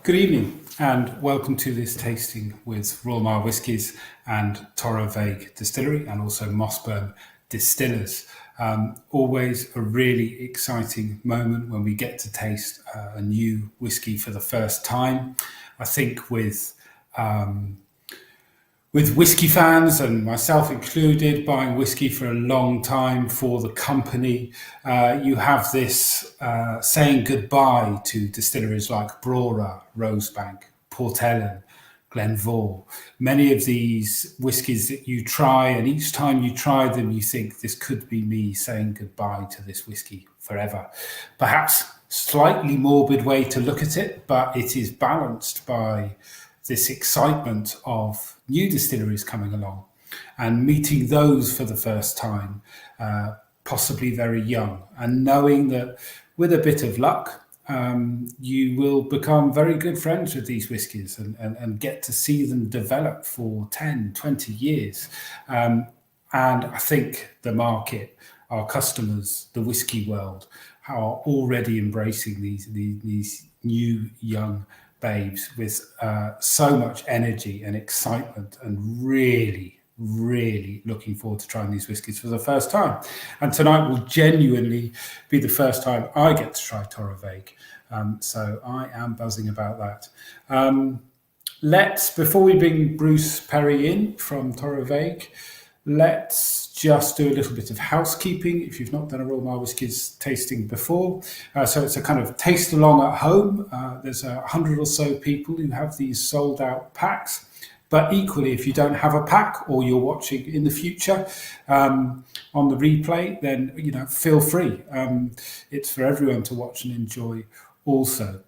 Good evening and welcome to this tasting with Royal Mile Whiskies and Torabhaig Distillery and also Mossburn Distillers. Always a really exciting moment when we get to taste a new whiskey for the first time. I think with whiskey fans, and myself included, buying whiskey for a long time for the company, you have this saying goodbye to distilleries like Brora, Rosebank, Port Ellen, Glenvore. Many of these whiskies that you try, and each time you try them, you think, this could be me saying goodbye to this whiskey forever. Perhaps slightly morbid way to look at it, but it is balanced by this excitement of new distilleries coming along and meeting those for the first time, possibly very young, and knowing that with a bit of luck, you will become very good friends with these whiskies and get to see them develop for 10, 20 years. And I think the market, our customers, the whiskey world are already embracing these new young babes with so much energy and excitement, and really looking forward to trying these whiskies for the first time. And tonight will genuinely be the first time I get to try Torabhaig. So I am buzzing about that. Before we bring Bruce Perry in from Torabhaig, let's just do a little bit of housekeeping if you've not done a Royal Mile Whiskies tasting before. So it's a kind of taste along at home. There's 100 or so people who have these sold out packs. But equally, if you don't have a pack or you're watching in the future on the replay, then feel free. It's for everyone to watch and enjoy also.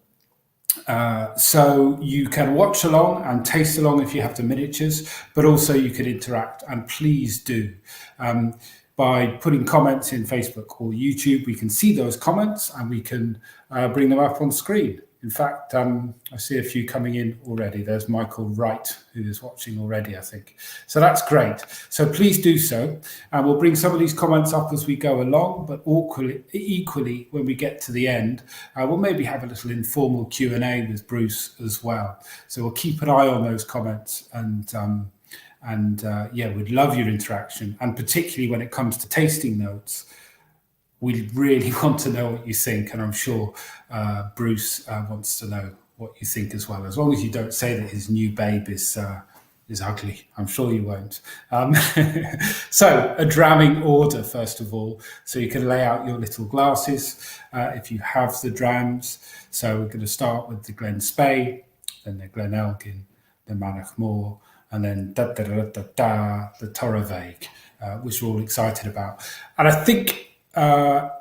So you can watch along and taste along if you have the miniatures, but also you can interact, and please do. By putting comments in Facebook or YouTube, we can see those comments and we can bring them up on screen. In fact, I see a few coming in already. There's Michael Wright, who is watching already, I think. So that's great. So please do so. And we'll bring some of these comments up as we go along, but equally when we get to the end, we'll maybe have a little informal Q&A with Bruce as well. So we'll keep an eye on those comments, and we'd love your interaction. And particularly when it comes to tasting notes, we really want to know what you think, and I'm sure Bruce wants to know what you think as well. As long as you don't say that his new babe is ugly, I'm sure you won't. So a dramming order first of all, so you can lay out your little glasses if you have the drams. So we're going to start with the Glen Spey, then the Glen Elgin, the Manach Mór, and then the Torabhaig, which we're all excited about. And I think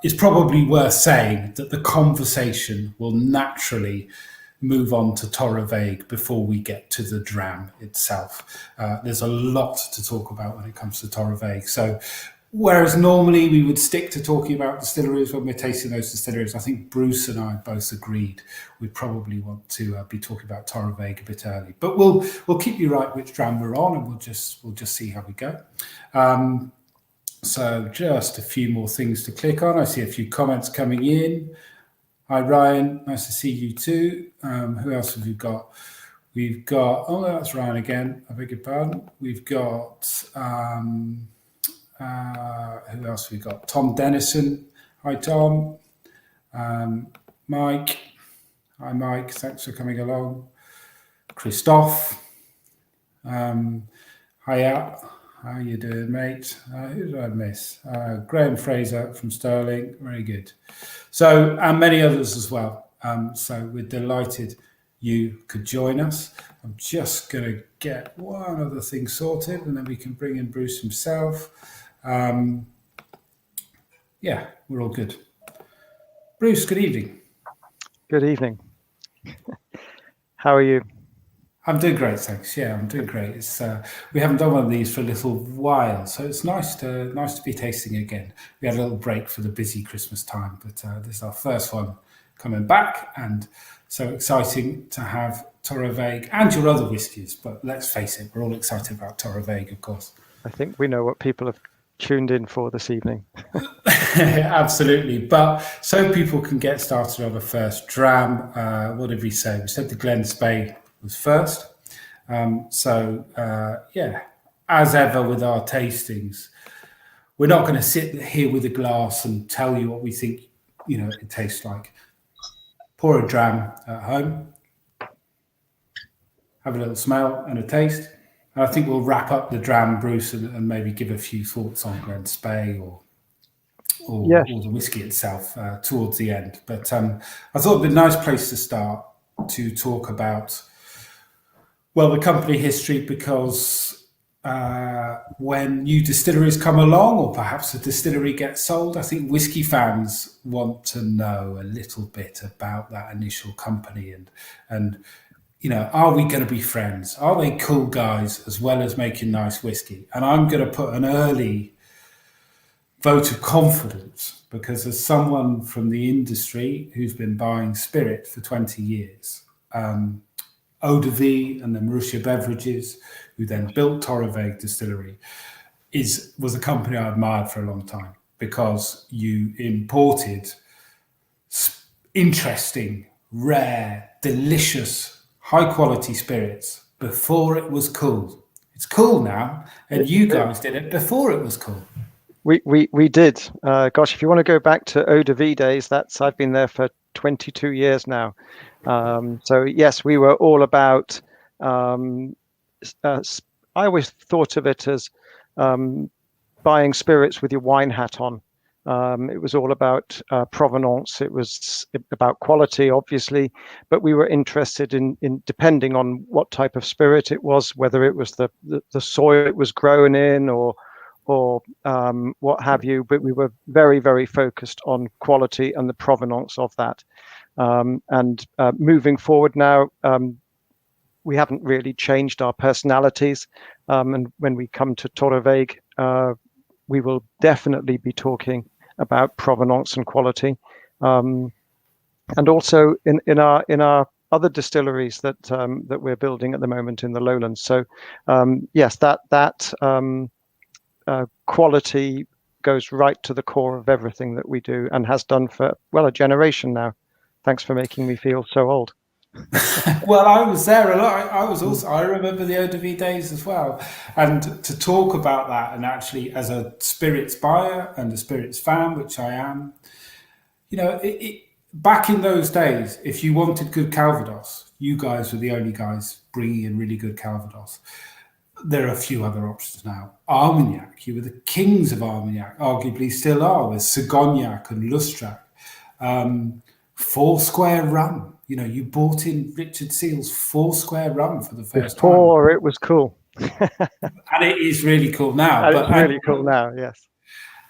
it's probably worth saying that the conversation will naturally move on to Torabhaig before we get to the dram itself. There's a lot to talk about when it comes to Torabhaig. So whereas normally we would stick to talking about distilleries when we're tasting those distilleries, I think Bruce and I both agreed we probably want to be talking about Torabhaig a bit early. But we'll keep you right which dram we're on, and we'll just see how we go. So just a few more things to click on. I see a few comments coming in. Hi, Ryan. Nice to see you too. Who else have we got? We've got, oh, that's Ryan again. I beg your pardon. We've got, who else have we got? Tom Dennison. Hi, Tom. Mike. Hi, Mike. Thanks for coming along. Christophe. Hiya. How you doing, mate? Who did I miss? Graham Fraser from Stirling. Very good. So, and many others as well. So we're delighted you could join us. I'm just going to get one other thing sorted, and then we can bring in Bruce himself. We're all good. Bruce, good evening. Good evening. How are you? I'm doing great, thanks. Yeah, I'm doing great. It's we haven't done one of these for a little while, so it's nice to be tasting again. We had a little break for the busy Christmas time, but this is our first one coming back, and so exciting to have Torabhaig and your other whiskies. But let's face it, we're all excited about Torabhaig, of course. I think we know what people have tuned in for this evening. Absolutely. But so people can get started on the first dram, what did we say? We said the Glen Spey was first. Yeah, as ever with our tastings, we're not going to sit here with a glass and tell you what we think, it tastes like. Pour a dram at home, have a little smell and a taste. And I think we'll wrap up the dram, Bruce, and maybe give a few thoughts on Glen Spey or the whiskey itself towards the end. But I thought it'd be a nice place to start to talk about, the company history, because when new distilleries come along, or perhaps a distillery gets sold, I think whiskey fans want to know a little bit about that initial company and are we going to be friends? Are they cool guys as well as making nice whiskey? And I'm going to put an early vote of confidence, because as someone from the industry who's been buying spirit for 20 years, Eau de Vie and then Marussia Beverages, who then built Torabhaig Distillery, was a company I admired for a long time, because you imported interesting, rare, delicious, high-quality spirits before it was cool. It's cool now, and you guys did it before it was cool. We did. Gosh, if you want to go back to Eau de Vie days, I've been there for 22 years now. So yes, we were all about. I always thought of it as buying spirits with your wine hat on. It was all about provenance. It was about quality, obviously, but we were interested in depending on what type of spirit it was, whether it was the soil it was grown in or what have you. But we were very, very focused on quality and the provenance of that. And moving forward now, we haven't really changed our personalities. And when we come to Torabhaig, we will definitely be talking about provenance and quality, and also in our other distilleries that we're building at the moment in the Lowlands. So yes, that quality goes right to the core of everything that we do, and has done for a generation now. Thanks for making me feel so old. Well, I was there a lot. I remember the Eau de Vie days as well. And to talk about that, and actually as a spirits buyer and a spirits fan, which I am, back in those days, if you wanted good Calvados, you guys were the only guys bringing in really good Calvados. There are a few other options now. Armagnac, you were the kings of Armagnac, arguably still are, with Sagognac and Lustrac. Foursquare rum. You bought in Richard Seale's Foursquare rum for the first time. Before it was cool. And it is really cool now. Really cool now, yes.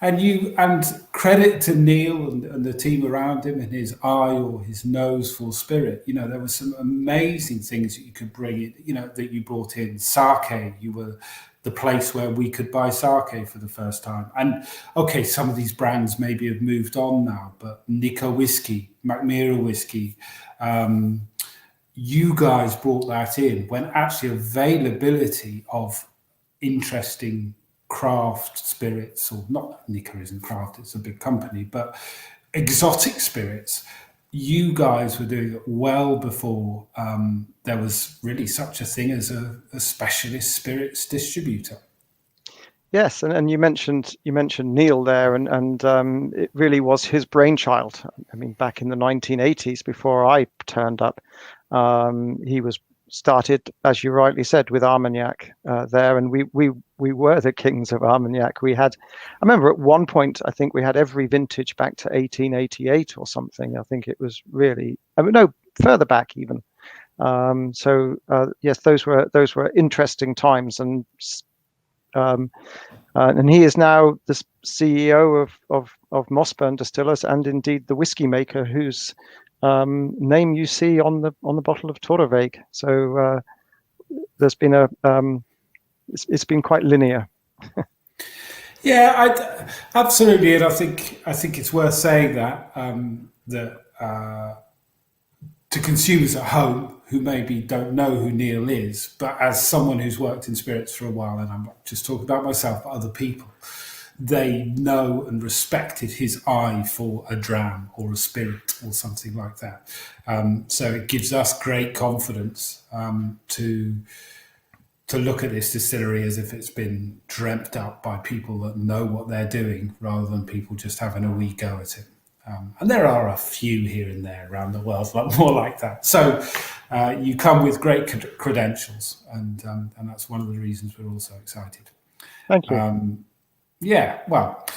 And credit to Neil and the team around him, and his eye or his nose for spirit. There were some amazing things that you could bring in, that you brought in. Sake, you were the place where we could buy sake for the first time. And okay, some of these brands maybe have moved on now, but Nika whiskey, Macmira whiskey, you guys brought that in when actually availability of interesting craft spirits, or not, Nika isn't craft, it's a big company, but exotic spirits, you guys were doing it well before there was really such a thing as a specialist spirits distributor. Yes, and you mentioned Neil there, and it really was his brainchild. I mean, back in the 1980s, before I turned up, he was started, as you rightly said, with Armagnac there, and we were the kings of Armagnac. I remember at one point, I think we had every vintage back to 1888 or something. I think it was really, no, further back even. Yes, those were interesting times, and he is now the CEO of Mossburn Distillers, and indeed the whiskey maker whose name you see on the bottle of Torabhaig. So there's been it's been quite linear. Yeah, absolutely, and I think it's worth saying that to consumers at home who maybe don't know who Neil is, but as someone who's worked in spirits for a while, and I'm not just talking about myself, but other people, they know and respected his eye for a dram or a spirit or something like that. So it gives us great confidence to look at this distillery as if it's been dreamt up by people that know what they're doing, rather than people just having a wee go at it. And there are a few here and there around the world, more like that. So you come with great credentials, and that's one of the reasons we're all so excited. Thank you. Yeah, well,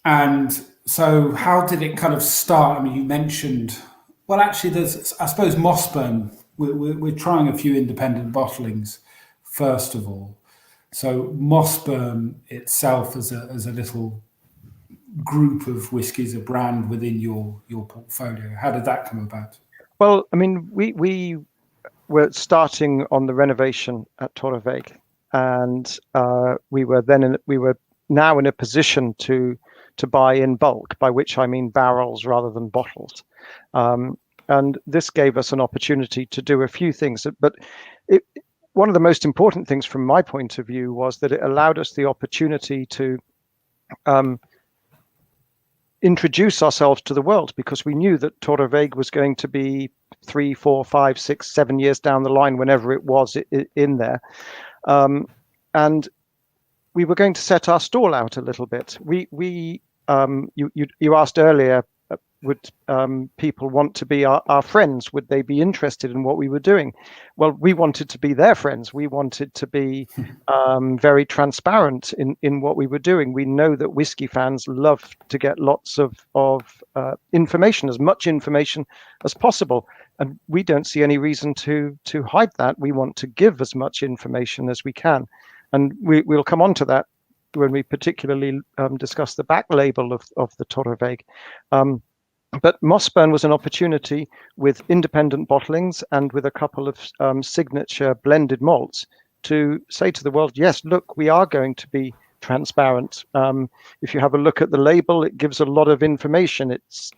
and so how did it kind of start? I mean, you mentioned, well, actually, there's, I suppose, Mossburn. We're trying a few independent bottlings, first of all. So Mossburn itself as a little group of whiskies, a brand within your portfolio. How did that come about? Well, I mean, we were starting on the renovation at Torabhaig, and we were now in a position to buy in bulk, by which I mean barrels rather than bottles. And this gave us an opportunity to do a few things. But one of the most important things from my point of view was that it allowed us the opportunity to introduce ourselves to the world, because we knew that Torabhaig was going to be 3, 4, 5, 6, 7 years down the line, whenever it was in there. And we were going to set our stall out a little bit. You asked earlier, would people want to be our friends? Would they be interested in what we were doing? Well, we wanted to be their friends. We wanted to be very transparent in what we were doing. We know that whiskey fans love to get lots of information, as much information as possible. And we don't see any reason to hide that. We want to give as much information as we can. And we'll come on to that when we particularly discuss the back label of the Torabhaig. But Mossburn was an opportunity with independent bottlings and with a couple of signature blended malts to say to the world, yes, look, we are going to be transparent. If you have a look at the label, it gives a lot of information. It's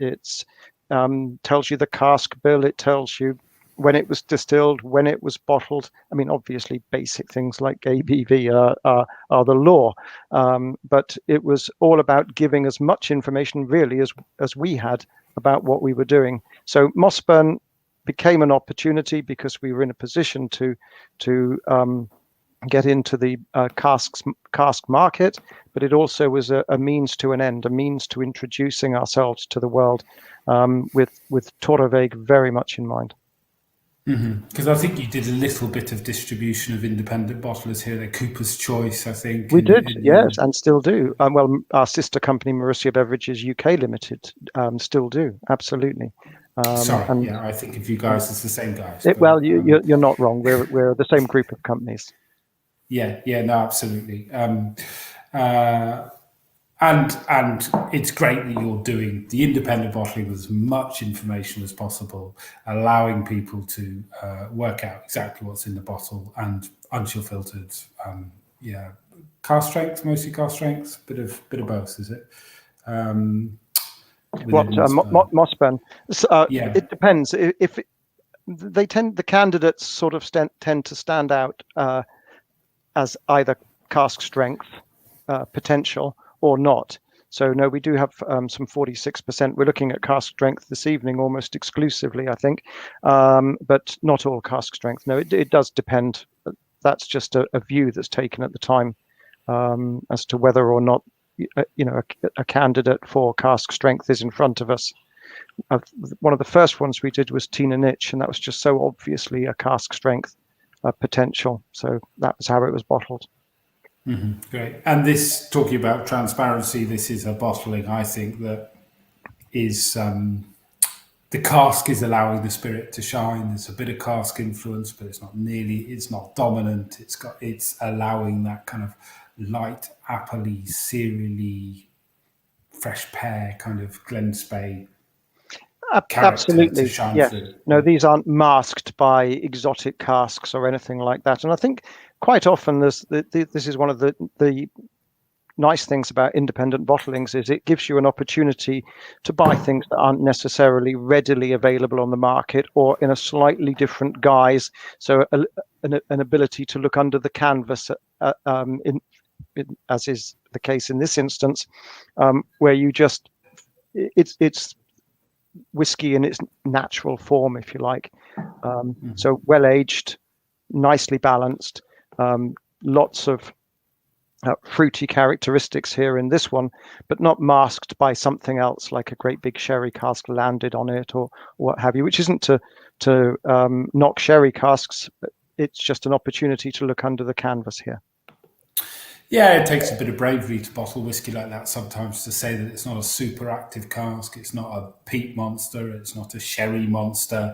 tells you the cask bill. It tells you when it was distilled, when it was bottled. I mean, obviously, basic things like ABV are the law, but it was all about giving as much information, really, as we had about what we were doing. So Mossburn became an opportunity because we were in a position to get into the cask market, but it also was a means to an end, a means to introducing ourselves to the world, with Torabhaig very much in mind. Because I think you did a little bit of distribution of independent bottlers here. They're Cooper's Choice, I think. We did, yes, and still do. Well, our sister company, Marussia Beverages UK Limited, still do, absolutely. Sorry, I think of you guys as the same guys. Well, you're not wrong. We're the same group of companies. Yeah, no, absolutely. And it's great that you're doing the independent bottling with as much information as possible, allowing people to work out exactly what's in the bottle, and unchill filtered. Cask strength, mostly cask strength, bit of both, is it? Mossburn? It depends. If the candidates sort of tend to stand out as either cask strength potential or not. So no, we do have some 46%. We're looking at cask strength this evening almost exclusively, I think, but not all cask strength. No, it does depend. That's just a view that's taken at the time as to whether or not a candidate for cask strength is in front of us. One of the first ones we did was Tina Nitch, and that was just so obviously a cask strength potential. So that was how it was bottled. Great. And this, talking about transparency, this is a bottling, I think, that is the cask is allowing the spirit to shine. There's a bit of cask influence, but it's not dominant. It's allowing that kind of light, appley, cereally, fresh pear kind of Glen Spey absolutely to shine yes through. No, these aren't masked by exotic casks or anything like that. And I think quite often this is one of the nice things about independent bottlings, is it gives you an opportunity to buy things that aren't necessarily readily available on the market, or in a slightly different guise. So an ability to look under the canvas as is the case in this instance, where you just it's whiskey in its natural form, if you like. So well aged, nicely balanced, lots of fruity characteristics here in this one, but not masked by something else like a great big sherry cask landed on it or what have you, which isn't to knock sherry casks. It's just an opportunity to look under the canvas here. Yeah, it takes a bit of bravery to bottle whiskey like that sometimes, to say that it's not a super active cask, it's not a peat monster, it's not a sherry monster.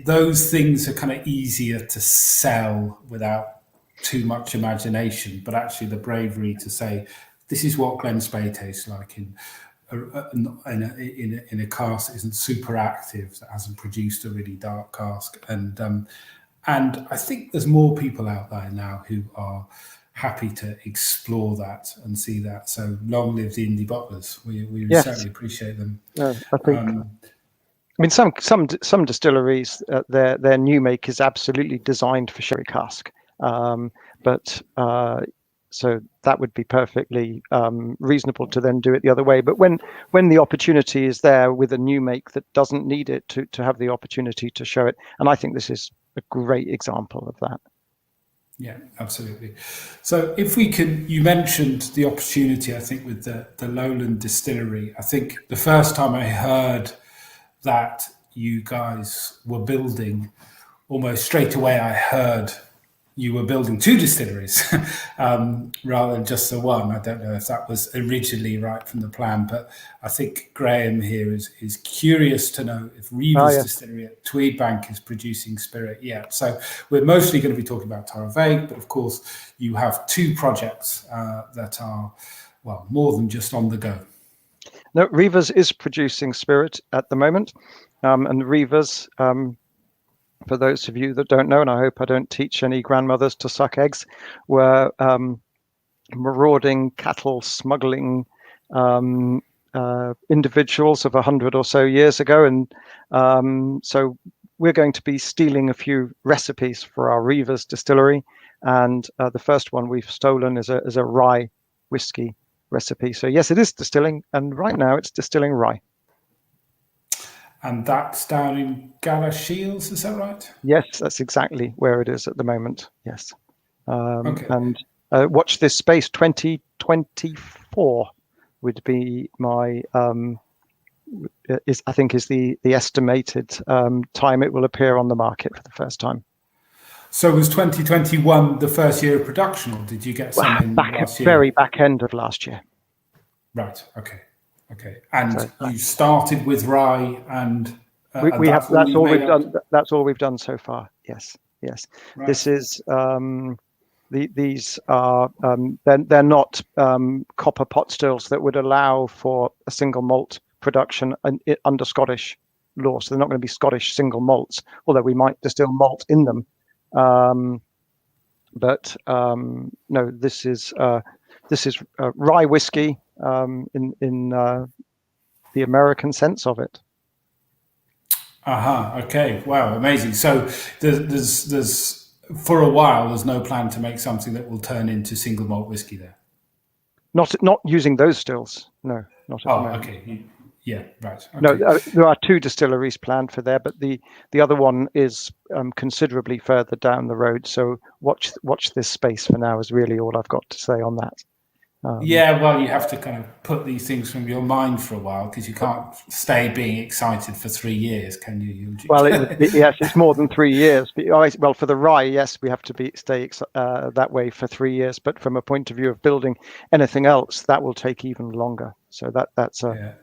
Those things are kind of easier to sell without too much imagination, but actually the bravery to say, this is what Glen Spey tastes like in a cask that isn't super active, that hasn't produced a really dark cask. And I think there's more people out there now who are happy to explore that and see that. So long live the indie bottlers. We Yes. certainly appreciate them. I think. I mean, some distilleries, their new make is absolutely designed for sherry cask, but so that would be perfectly reasonable to then do it the other way. But when the opportunity is there with a new make that doesn't need it to have the opportunity to show it, and I think this is a great example of that. Yeah, absolutely. So if we can, you mentioned the opportunity, I think, with the Lowland Distillery. I think the first time I heard that you guys were building, almost straight away I heard you were building two distilleries rather than just the one. I don't know if that was originally right from the plan, but I think Graham here is curious to know if Reeva's Distillery at Tweedbank is producing spirit yet. So we're mostly going to be talking about Torabhaig, but of course you have two projects that are, well, more than just on the go. No, Reeva's is producing spirit at the moment, and Reeva's, for those of you that don't know, and I hope I don't teach any grandmothers to suck eggs, were marauding cattle smuggling individuals of 100 or so years ago, and so we're going to be stealing a few recipes for our Reeva's distillery, and the first one we've stolen is a rye whiskey recipe. So yes, it is distilling, and right now it's distilling rye. And that's down in Galashiels, is that right? Yes, that's exactly where it is at the moment. Yes. Okay. And watch this space. 2024 would be my I think is the estimated time it will appear on the market for the first time. So was 2021 the first year of production, or did you get some in last year? Very back end of last year. Right. Okay. And so, you started with rye, and we have. That's all we've done. That's all we've done so far. Yes. Right. This is these are they're not copper pot stills that would allow for a single malt production under Scottish law. So they're not going to be Scottish single malts, although we might distill malt in them. But no, this is rye whiskey in the American sense of it. Okay. Wow. Amazing. So there's for a while there's no plan to make something that will turn into single malt whiskey there. Not using those stills. No, not at the moment. Okay. Yeah, right. Okay. No, there are two distilleries planned for there, but the other one is considerably further down the road. So watch this space for now is really all I've got to say on that. Yeah, well, you have to kind of put these things from your mind for a while, because you can't stay being excited for 3 years, can you? Well, yes, it's more than 3 years. Well, for the rye, yes, we have to stay that way for 3 years. But from a point of view of building anything else, that will take even longer. So that's a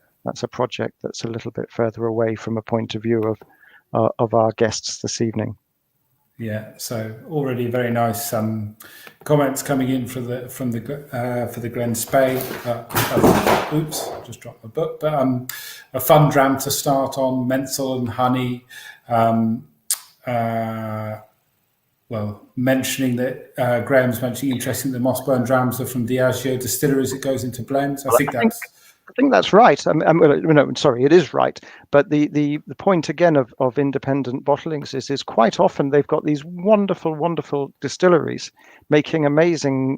project that's a little bit further away from a point of view of our guests this evening. Yeah, so already very nice comments coming in for the Glen Spey. Oops, just dropped my book. But a fun dram to start on, menthol and honey. Well, mentioning that Graham's mentioning interesting the Mossburn drams are from Diageo distilleries. It goes into blends. I think I think that's right. No, sorry, it is right. But the point again of independent bottlings is quite often they've got these wonderful distilleries making amazing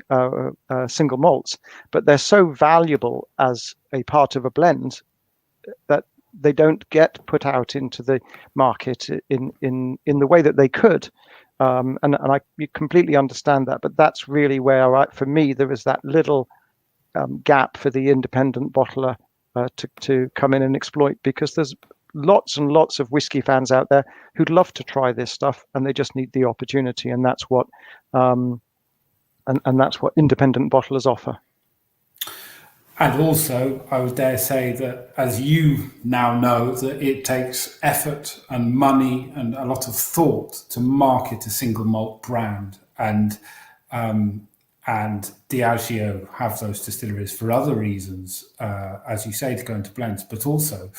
single malts, but they're so valuable as a part of a blend that they don't get put out into the market in the way that they could. And I completely understand that, but that's really where, for me, there is that little gap for the independent bottler to come in and exploit, because there's lots and lots of whiskey fans out there who'd love to try this stuff, and they just need the opportunity, and that's what and that's what independent bottlers offer. And also, I would dare say that, as you now know, that it takes effort and money and a lot of thought to market a single malt brand. And Diageo have those distilleries for other reasons, as you say, to go into blends, but also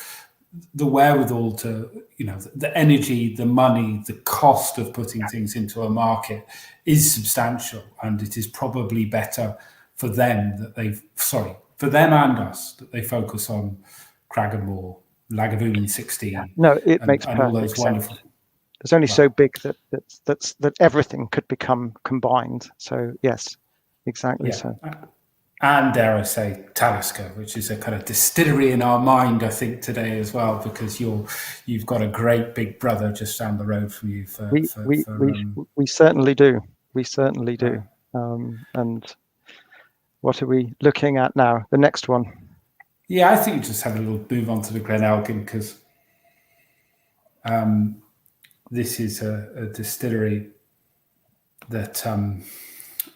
the wherewithal to, the energy, the money, the cost of putting things into a market is substantial, and it is probably better for them that for them and us, that they focus on Cragganmore, Lagavulin 16. No, it makes and all those perfect wonderful sense. It's only so big that everything could become combined. So yes, exactly so. And dare I say, Talisker, which is a kind of distillery in our mind, I think, today as well, because you've got a great big brother just down the road from you. We certainly do. We certainly do. And what are we looking at now? The next one. Yeah, I think just have a little move on to the Glenelgin, because this is a distillery that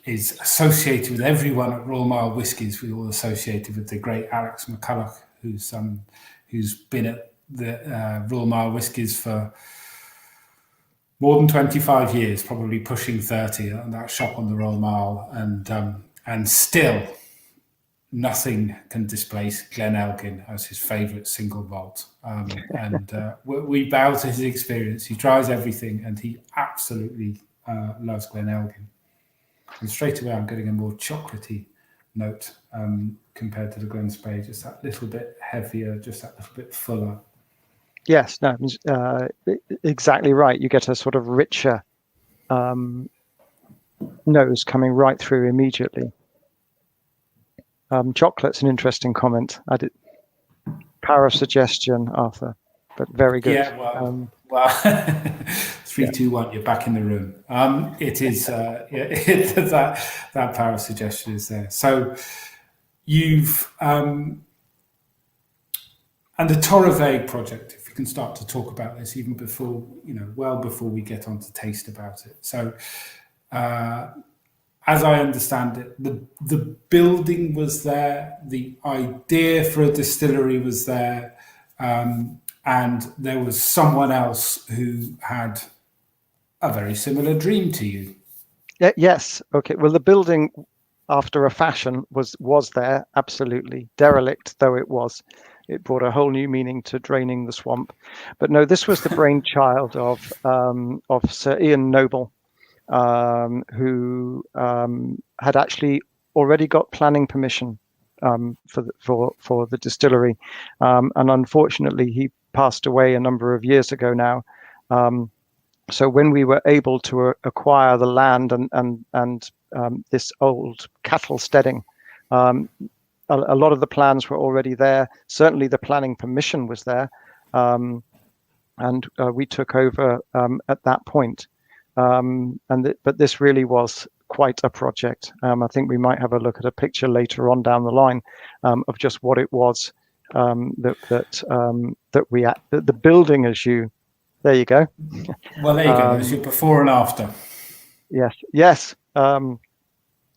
is associated with everyone at Royal Mile Whiskies. We're all associated with the great Alex McCulloch, who's been at the Royal Mile Whiskies for more than 25 years, probably pushing 30, at that shop on the Royal Mile, and still nothing can displace Glenelgin as his favourite single malt. We bow to his experience. He tries everything, and he absolutely loves Glenelgin. And straight away, I'm getting a more chocolatey note compared to the Glen Spey, just that little bit heavier, just that little bit fuller. Yes, no, exactly right. You get a sort of richer nose coming right through immediately. Chocolate's an interesting comment. I did power of suggestion, Arthur, but very good. Yeah, well, 3, 2, 1. You're back in the room. It is that power of suggestion is there. So you've and the Torabhaig project. If you can start to talk about this, even before well before we get on to taste about it. So. As I understand it, the building was there, the idea for a distillery was there, and there was someone else who had a very similar dream to you. Yes. Okay. Well, the building, after a fashion, was there, absolutely. Derelict though it was, it brought a whole new meaning to draining the swamp. But no, this was the brainchild of Sir Ian Noble, who had actually already got planning permission for the distillery, and unfortunately he passed away a number of years ago now. So when we were able to acquire the land and this old cattle steading, a lot of the plans were already there. Certainly the planning permission was there, and we took over at that point. But this really was quite a project. I think we might have a look at a picture later on down the line of just what it was the building as you. There you go. Well, there you go. There's your before and after. Yes.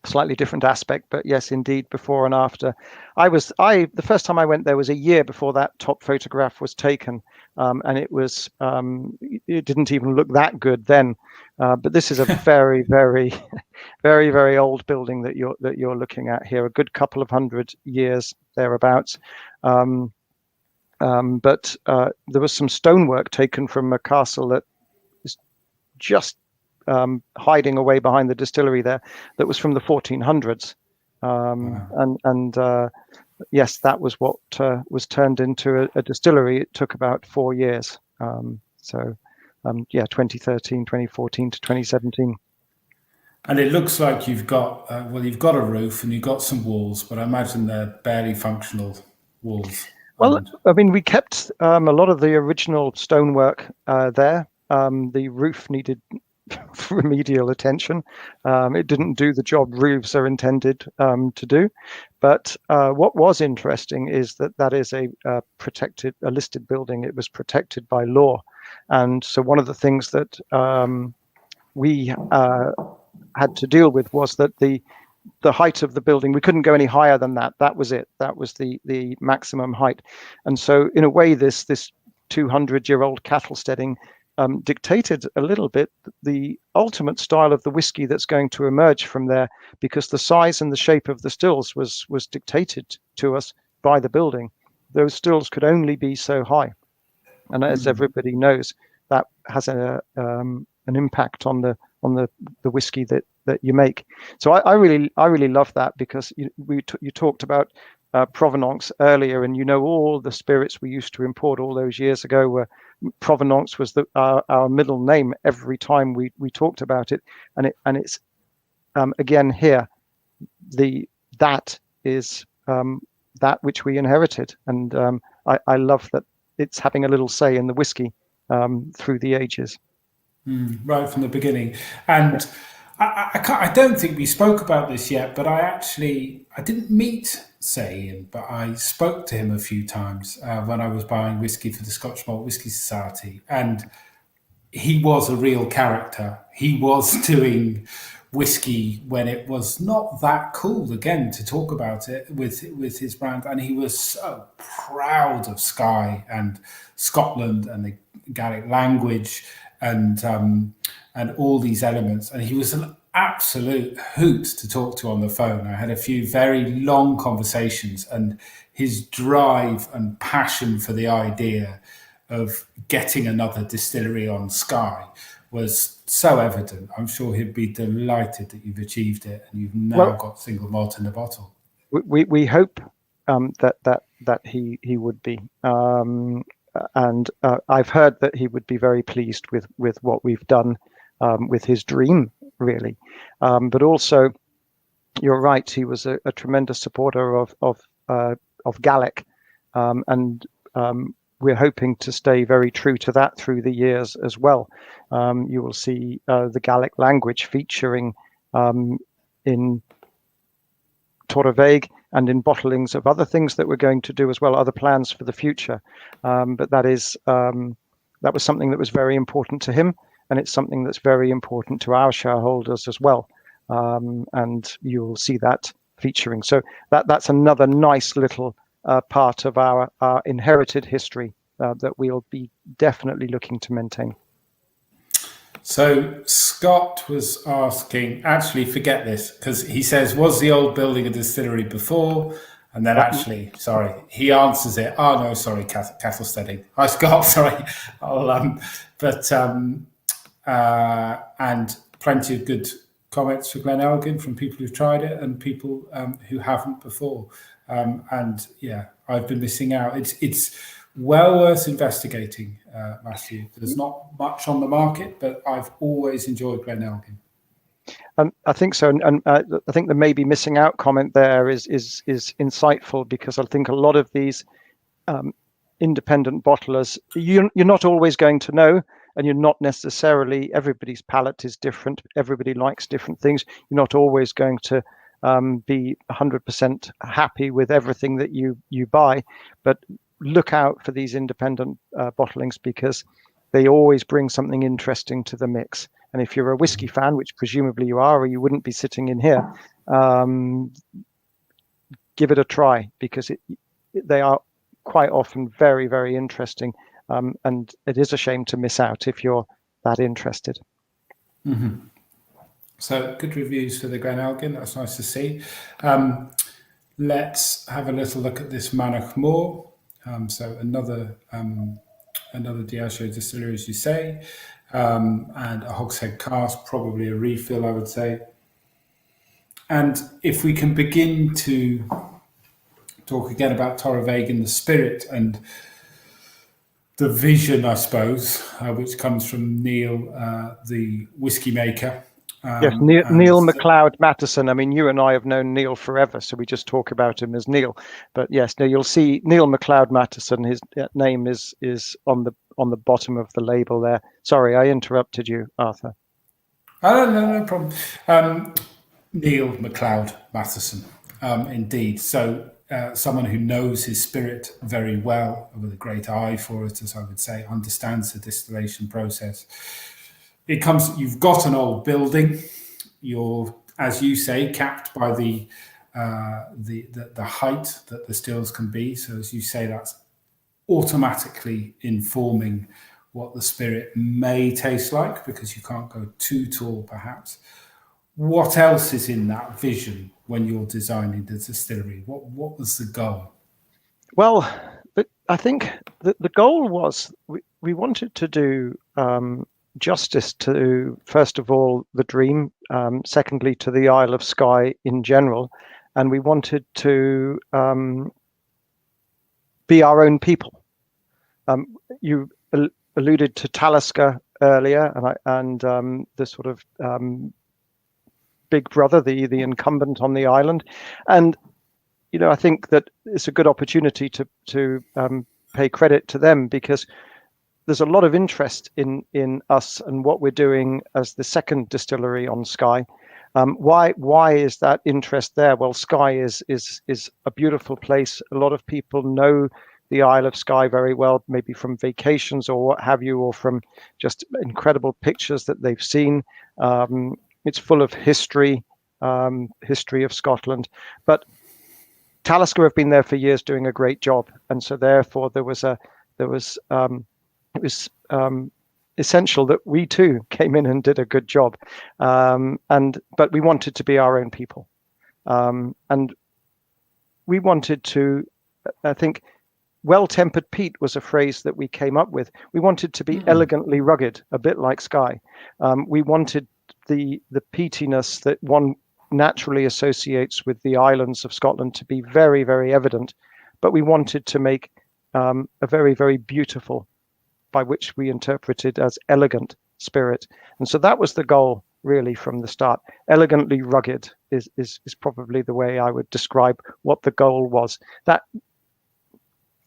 Slightly different aspect, but yes, indeed, before and after. The first time I went there was a year before that top photograph was taken, and it didn't even look that good then. But this is a very, very, very, very old building that you're looking at here, a good couple of 100 years thereabouts. But there was some stonework taken from a castle that is just hiding away behind the distillery there, that was from the 1400s. yes, that was what was turned into a distillery. It took about 4 years. 2013, 2014 to 2017. And it looks like you've got you've got a roof and you've got some walls, but I imagine they're barely functional walls. Well, And I mean, we kept a lot of the original stonework there. The roof needed remedial attention. It didn't do the job roofs are intended to do. But what was interesting is that is a listed building. It was protected by law. And so one of the things that we had to deal with was that the height of the building, we couldn't go any higher than that. That was it. That was the maximum height. And so in a way, this 200-year-old cattle steading dictated a little bit the ultimate style of the whiskey that's going to emerge from there, because the size and the shape of the stills was dictated to us by the building. Those stills could only be so high. And as everybody knows, that has an impact on the whiskey that you make. So I really love that, because you talked about provenance earlier, and all the spirits we used to import all those years ago were provenance was our middle name every time we talked about it, and it's again here that is that which we inherited, and I love that it's having a little say in the whiskey through the ages. Right from the beginning. And I don't think we spoke about this yet, but I didn't meet Ian, but I spoke to him a few times when I was buying whiskey for the Scotch Malt Whisky Society, and he was a real character. He was doing whiskey when it was not that cool, again, to talk about it with his brand, and he was so proud of Skye and Scotland and the Gaelic language and all these elements, and he was an absolute hoot to talk to on the phone. I had a few very long conversations, and his drive and passion for the idea of getting another distillery on Skye was so evident. I'm sure he'd be delighted that you've achieved it and you've now got single malt in the bottle. We hope that he would be. And I've heard that he would be very pleased with what we've done with his dream, really. But also, you're right, he was a tremendous supporter of Gaelic, and we're hoping to stay very true to that through the years as well. You will see the Gaelic language featuring in Torabhaig and in bottlings of other things that we're going to do as well, other plans for the future. But that was something that was very important to him, and it's something that's very important to our shareholders as well. And you'll see that featuring. So that's another nice little part of our inherited history that we'll be definitely looking to maintain. So Scott was asking, actually forget this, because he says, was the old building a distillery before? And then he answers it. Oh no, sorry, cattle steading. Hi Scott, sorry. And plenty of good comments for Glenelgin from people who've tried it and people who haven't before. And yeah, I've been missing out. It's well worth investigating, Matthew. There's not much on the market, but I've always enjoyed Glenelgin. I think so, and I think the maybe missing out comment there is insightful, because I think a lot of these independent bottlers, you're not always going to know, and you're not necessarily, everybody's palate is different, everybody likes different things. You're not always going to be 100% happy with everything that you buy, but look out for these independent bottlings, because they always bring something interesting to the mix. And if you're a whiskey fan, which presumably you are, or you wouldn't be sitting in here, give it a try, because they are quite often very, very interesting. And it is a shame to miss out if you're that interested. Mm-hmm. So good reviews for the Glenelgin. That's nice to see. Let's have a little look at this Manach Mór. So another Diageo distillery, as you say, and a hogshead cask, probably a refill, I would say. And if we can begin to talk again about Torabhaig and the spirit and the vision, I suppose, which comes from Neil, the whiskey maker. Yes, Neil MacLeod Matheson. I mean, you and I have known Neil forever, so we just talk about him as Neil. But yes, no, you'll see Neil MacLeod Matheson. His name is on the bottom of the label there. Sorry, I interrupted you, Arthur. Oh, no problem. Neil MacLeod Matheson, indeed. So someone who knows his spirit very well, with a great eye for it, as I would say, understands the distillation process. You've got an old building. You're, as you say, capped by the height that the stills can be. So as you say, that's automatically informing what the spirit may taste like, because you can't go too tall, perhaps. What else is in that vision when you're designing the distillery? What was the goal? Well, I think the goal was we wanted to do justice to, first of all, the dream, secondly, to the Isle of Skye in general, and we wanted to be our own people. You alluded to Talisker earlier, and the sort of big brother, the incumbent on the island, and I think that it's a good opportunity to pay credit to them, because there's a lot of interest in us and what we're doing as the second distillery on Skye. Why is that interest there? Well, Skye is a beautiful place. A lot of people know the Isle of Skye very well, maybe from vacations or what have you, or from just incredible pictures that they've seen. It's full of history of Scotland, but Talisker have been there for years doing a great job, and so therefore it was essential that we too came in and did a good job, but we wanted to be our own people, and we wanted to, I think, well-tempered peat was a phrase that we came up with. We wanted to be elegantly rugged, a bit like Skye. We wanted the peatiness that one naturally associates with the islands of Scotland to be very, very evident, but we wanted to make a very, very beautiful, by which we interpreted as elegant, spirit. And so that was the goal, really, from the start. Elegantly rugged is probably the way I would describe what the goal was. That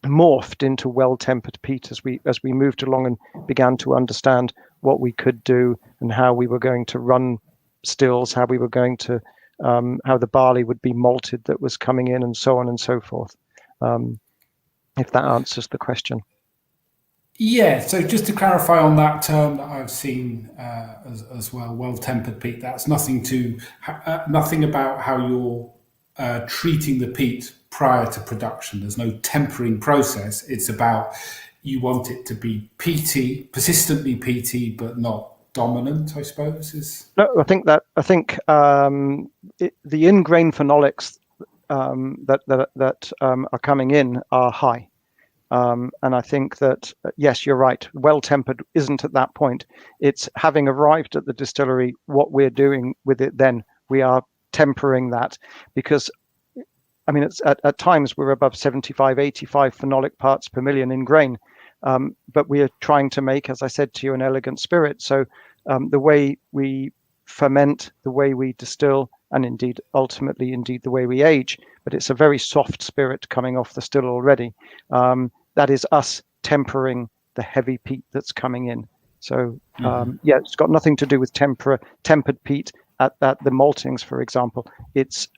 morphed into well-tempered peat as we moved along and began to understand what we could do and how we were going to run stills, how we were going to how the barley would be malted that was coming in, and so on and so forth. If that answers the question. Yeah, so just to clarify on that term that I've seen as well, well-tempered peat, that's nothing about how you're treating the peat prior to production. There's no tempering process. It's about, you want it to be peaty, persistently peaty, but not dominant, I suppose. No, I think the in-grain phenolics that are coming in are high. And I think that, yes, you're right, well-tempered isn't at that point. It's having arrived at the distillery, what we're doing with it then, we are tempering that, because, I mean, it's, at times we're above 75, 85 phenolic parts per million in grain, but we are trying to make, as I said to you, an elegant spirit. So the way we ferment, the way we distill, and indeed, ultimately, the way we age, but it's a very soft spirit coming off the still already. That is us tempering the heavy peat that's coming in. So yeah, it's got nothing to do with tempered peat at the maltings, for example. It's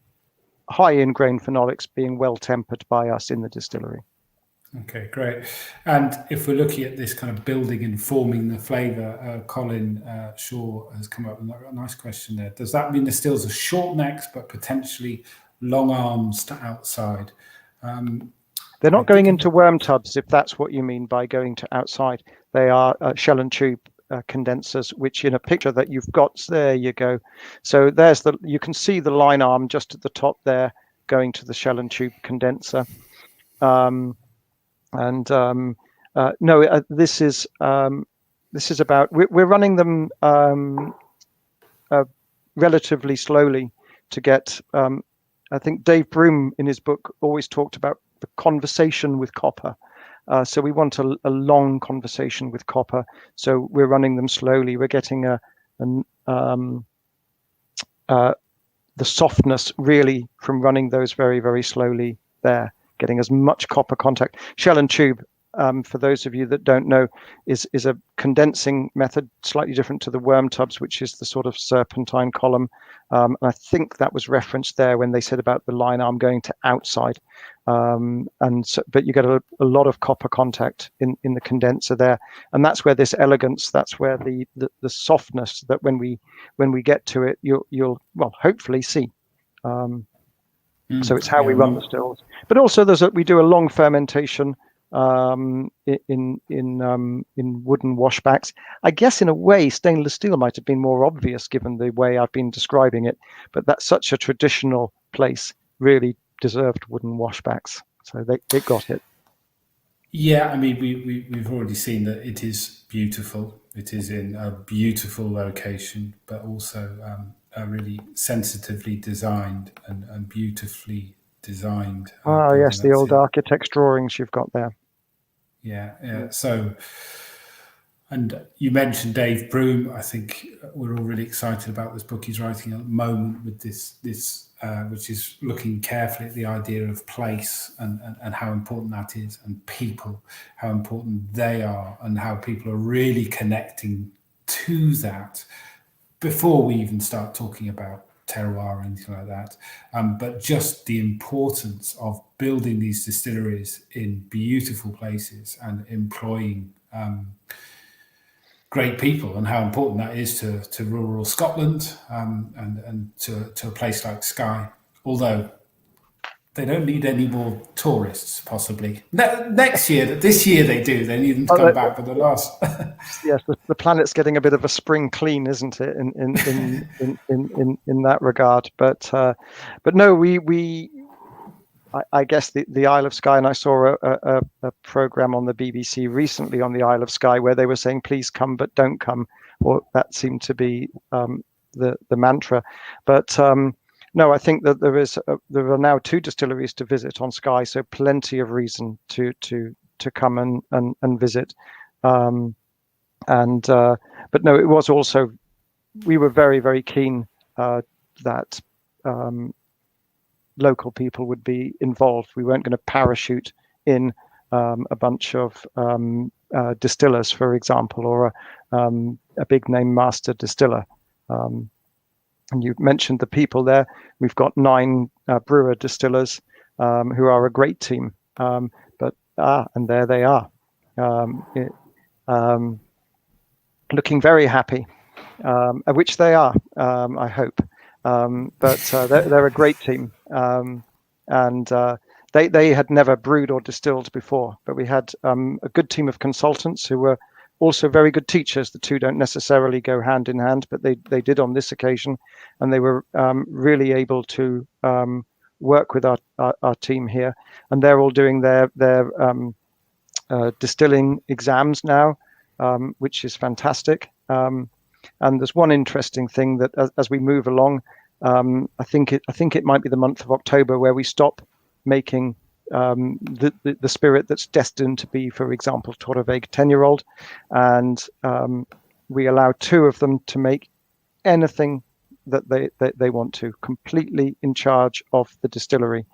high in grain phenolics being well tempered by us in the distillery. Okay, great. And if we're looking at this kind of building and forming the flavour, Colin Shaw has come up with a nice question there. Does that mean the stills are short necks but potentially long arms to outside? They're not going into worm tubs, if that's what you mean by going to outside. They are shell and tube condensers, which in a picture that you've got, there you go. So you can see the line arm just at the top there going to the shell and tube condenser. This is about, we're running them relatively slowly to get I think Dave Broom in his book always talked about the conversation with copper. So we want a long conversation with copper. So we're running them slowly. We're getting the softness really from running those very, very slowly there, getting as much copper contact. Shell and tube, for those of you that don't know, is a condensing method, slightly different to the worm tubs, which is the sort of serpentine column. And I think that was referenced there when they said about the line arm going to outside. But you get a lot of copper contact in the condenser there, and that's where this elegance, that's where the softness that when we get to it, you'll well hopefully see. So it's how we run the stills, but also we do a long fermentation in wooden washbacks. I guess in a way stainless steel might have been more obvious given the way I've been describing it, but that's such a traditional place, really deserved wooden washbacks, so they got it. Yeah, I mean, we've already seen that it is beautiful. It is in a beautiful location, but also really sensitively designed and beautifully designed. Yes, the old architect's drawings you've got there. Yeah. So, and you mentioned Dave Broom. I think we're all really excited about this book he's writing at the moment with this which is looking carefully at the idea of place and how important that is, and people, how important they are, and how people are really connecting to that before we even start talking about terroir or anything like that. But just the importance of building these distilleries in beautiful places and employing great people, and how important that is to rural Scotland and to a place like Skye. Although they don't need any more tourists, possibly. This year they do. They need them to come back, but the last. Yes, the planet's getting a bit of a spring clean, isn't it? In that regard, but no, I guess the Isle of Skye, and I saw a program on the BBC recently on the Isle of Skye where they were saying, please come, but don't come. Or that seemed to be the mantra. But no, I think that there are now 2 distilleries to visit on Skye, so plenty of reason to come and visit. But no, it was also, we were very, very keen that local people would be involved. We weren't going to parachute in a bunch of distillers, for example, or a big name master distiller. And you mentioned the people there. We've got 9 brewer distillers who are a great team. And there they are, looking very happy, which they are, I hope. But they're a great team, and they had never brewed or distilled before. But we had a good team of consultants who were also very good teachers. The 2 don't necessarily go hand in hand, but they did on this occasion, and they were really able to work with our team here. And they're all doing their distilling exams now, which is fantastic. And there's one interesting thing that as we move along, I think it might be the month of October where we stop making the spirit that's destined to be, for example, Torabhaig 10-year-old, and we allow 2 of them to make anything that they want to, completely in charge of the distillery.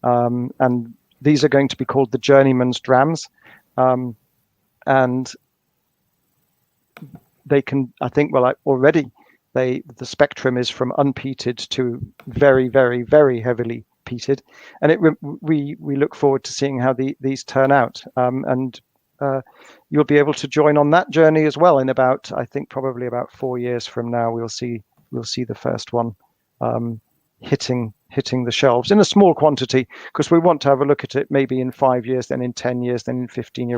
And these are going to be called the Journeyman's Drams, and they can, I think, already the spectrum is from unpeated to very, very, very heavily peated, and we look forward to seeing how these turn out. And you'll be able to join on that journey as well in about, I think, probably about 4 years from now. We'll see the first one hitting the shelves in a small quantity, because we want to have a look at it maybe in 5 years, then in 10 years, then in 15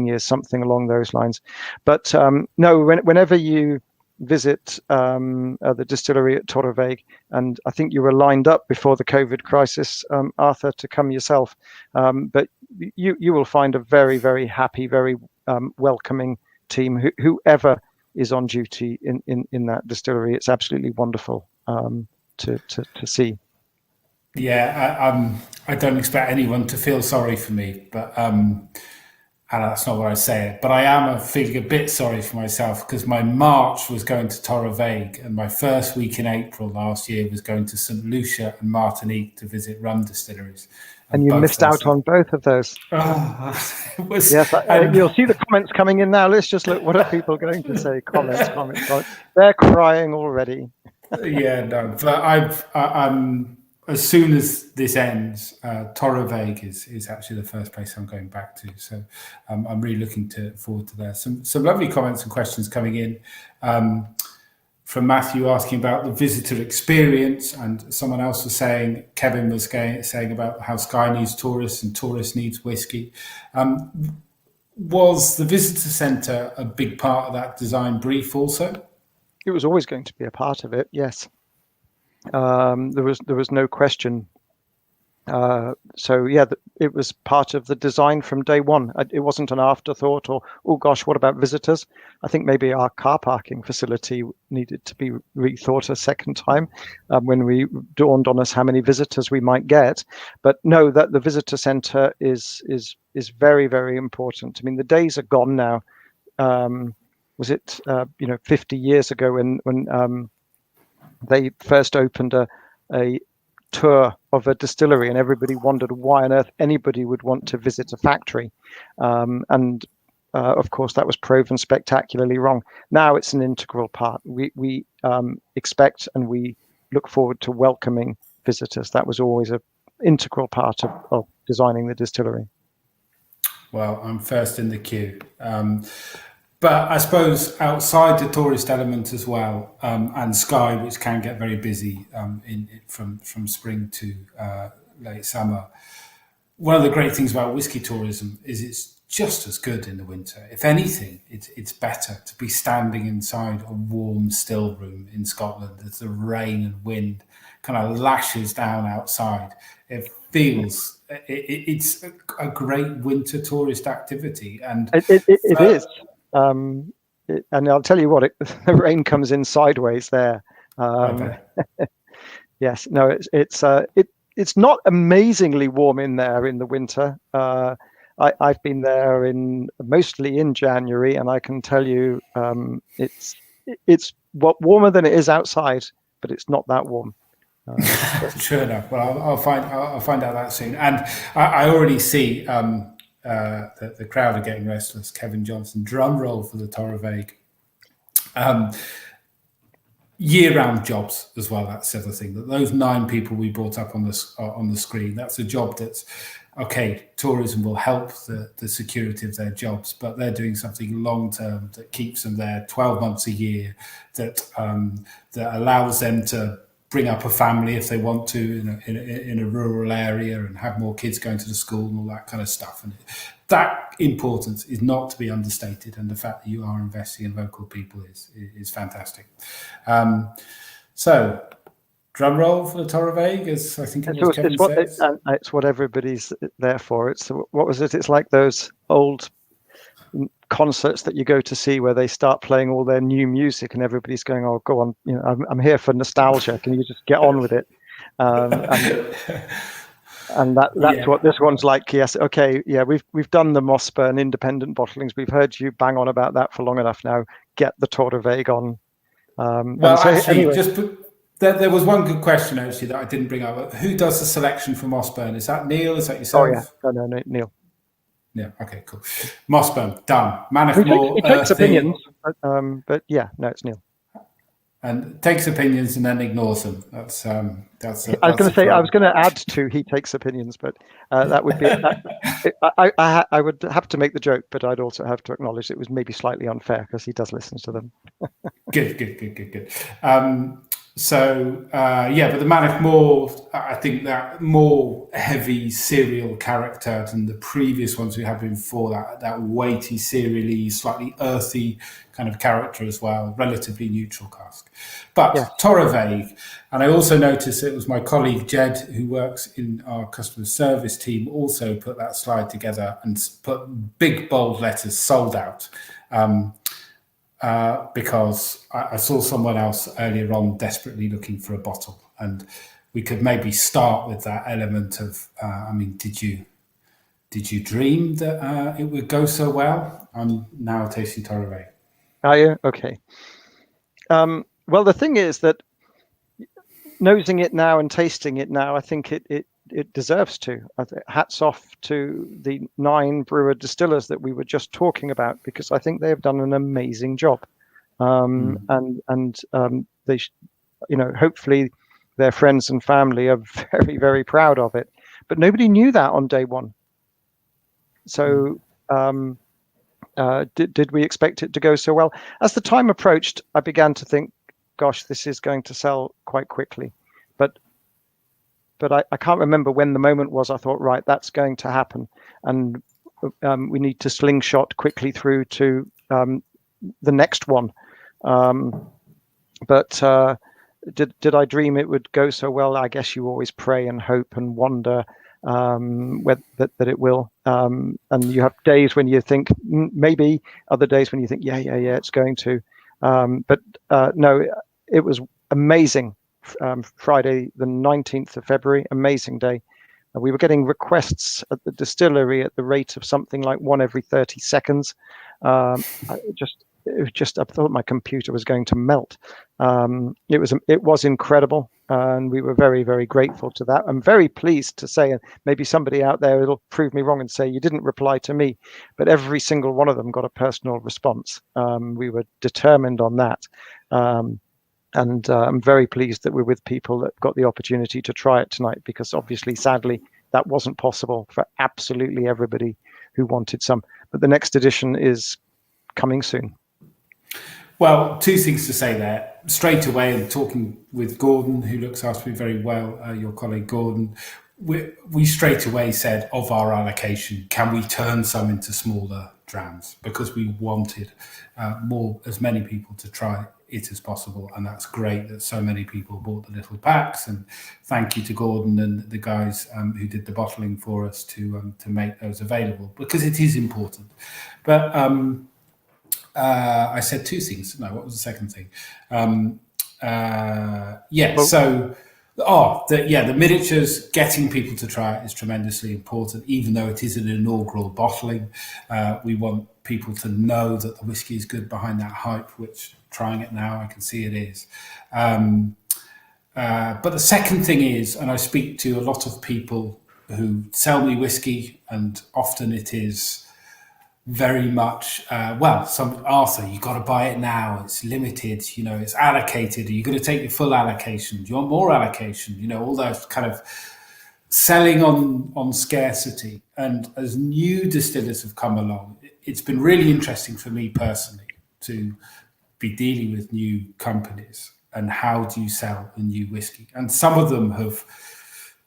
years, something along those lines. But no, whenever you visit the distillery at Torabhaig, and I think you were lined up before the COVID crisis, Arthur, to come yourself, but you will find a very, very happy, very welcoming team, whoever is on duty in that distillery. It's absolutely wonderful to see. I don't expect anyone to feel sorry for me, but and that's not what I say. But I am feeling a bit sorry for myself because my March was going to Torabhaig, and my first week in April last year was going to St Lucia and Martinique to visit rum distilleries. And you missed out on both of those. It was, yes, you'll see the comments coming in now. Let's just look. What are people going to say? Comments. They're crying already. Yeah, no, but I'm as soon as this ends, Torabhaig is actually the first place I'm going back to. So I'm really looking forward to that. Some lovely comments and questions coming in. From Matthew asking about the visitor experience, and someone else was saying, Kevin was saying about how Skye needs tourists and tourists needs whiskey. Was the visitor centre a big part of that design brief also? It was always going to be a part of it, yes. There was no question. So yeah, it was part of the design from day one. It wasn't an afterthought or, oh gosh, what about visitors? I think maybe our car parking facility needed to be rethought a second time when we dawned on us how many visitors we might get. But no, that the visitor centre is very, very important. I mean, the days are gone now. Was it 50 years ago when they first opened a tour of a distillery, and everybody wondered why on earth anybody would want to visit a factory, and of course that was proven spectacularly wrong. Now it's an integral part. We expect and we look forward to welcoming visitors. That was always an integral part of designing the distillery. Well, I'm first in the queue. But I suppose outside the tourist element as well, and Skye, which can get very busy from spring to late summer, one of the great things about whiskey tourism is it's just as good in the winter. If anything, it's better to be standing inside a warm still room in Scotland as the rain and wind kind of lashes down outside. It feels it's a great winter tourist activity, and it is. And I'll tell you what, the rain comes in sideways there. Yes, no, it's not amazingly warm in there in the winter. I've been there mostly in January, and I can tell you it's warmer than it is outside, but it's not that warm. Sure enough. Well, I'll find out that soon, and I already see. The crowd are getting restless. Kevin Johnson, drum roll for the Torabhaig. Year-round jobs as well. That's the other thing. That those 9 people we brought up on the screen. That's a job that's okay. Tourism will help the security of their jobs, but they're doing something long-term that keeps them there 12 months a year. That allows them to bring up a family if they want to in a rural area and have more kids going to the school and all that kind of stuff. And that importance is not to be understated. And the fact that you are investing in local people is fantastic. So, drum roll for the Torabhaig, as I think Kevin says. It's what everybody's there for. What was it? It's like those old concerts that you go to see where they start playing all their new music and everybody's going, oh, go on, I'm here for nostalgia, can you just get on with it? And that's what this one's like. Yes, okay, yeah, we've done the Mossburn independent bottlings, we've heard you bang on about that for long enough now, get the Torabhaig on. There was one good question actually that I didn't bring up. Who does the selection for Mossburn? Is that Neil? Is that yourself? Oh yeah, no, Neil. Yeah. Okay. Cool. Mossburn done. He takes opinions, but yeah, no, it's Neil. And takes opinions and then ignores them. I was going to add to he takes opinions, but that would be. I would have to make the joke, but I'd also have to acknowledge it was maybe slightly unfair because he does listen to them. Good. But the Manic more, I think that more heavy cereal character than the previous ones we had before, that weighty, cereally, slightly earthy kind of character as well, relatively neutral cask. But yeah. Torabhaig, and I also noticed it was my colleague Jed, who works in our customer service team, also put that slide together and put big bold letters, sold out. Because I saw someone else earlier on desperately looking for a bottle, and we could maybe start with that element of. I mean, did you dream that it would go so well? I'm now tasting Torabhaig. Are you? Okay. Well, the thing is that nosing it now and tasting it now, I think it deserves to. Hats off to the 9 brewer distillers that we were just talking about, because I think they have done an amazing job. And they, hopefully their friends and family are very, very proud of it. But nobody knew that on day one. So did we expect it to go so well? As the time approached, I began to think, gosh, this is going to sell quite quickly. But I can't remember when the moment was. I thought, right, that's going to happen. And we need to slingshot quickly through to the next one. But did I dream it would go so well? I guess you always pray and hope and wonder that it will. And you have days when you think maybe, other days when you think, yeah, it's going to. But no, it was amazing. Friday, the 19th of February, amazing day. We were getting requests at the distillery at the rate of something like 1 every 30 seconds. I thought my computer was going to melt. It was incredible, and we were very, very grateful to that. I'm very pleased to say, and maybe somebody out there will prove me wrong and say you didn't reply to me, but every single one of them got a personal response. We were determined on that. And I'm very pleased that we're with people that got the opportunity to try it tonight, because obviously, sadly, that wasn't possible for absolutely everybody who wanted some. But the next edition is coming soon. Well, 2 things to say there. Straight away, and talking with Gordon, who looks after me very well, your colleague Gordon, we straight away said, of our allocation, can we turn some into smaller drams? Because we wanted as many people to try it as possible, and that's great that so many people bought the little packs. And thank you to Gordon and the guys who did the bottling for us to make those available, because it is important. But I said 2 things. No, what was the second thing? The miniatures, getting people to try it is tremendously important, even though it is an inaugural bottling. We want people to know that the whiskey is good behind that hype, which, trying it now, I can see it is. But the second thing is, and I speak to a lot of people who sell me whiskey, and often it is very much, Arthur, you've got to buy it now. It's limited, it's allocated. Are you going to take your full allocation? Do you want more allocation? All those kind of selling on scarcity. And as new distillers have come along, it's been really interesting for me personally to be dealing with new companies and how do you sell a new whiskey. And some of them have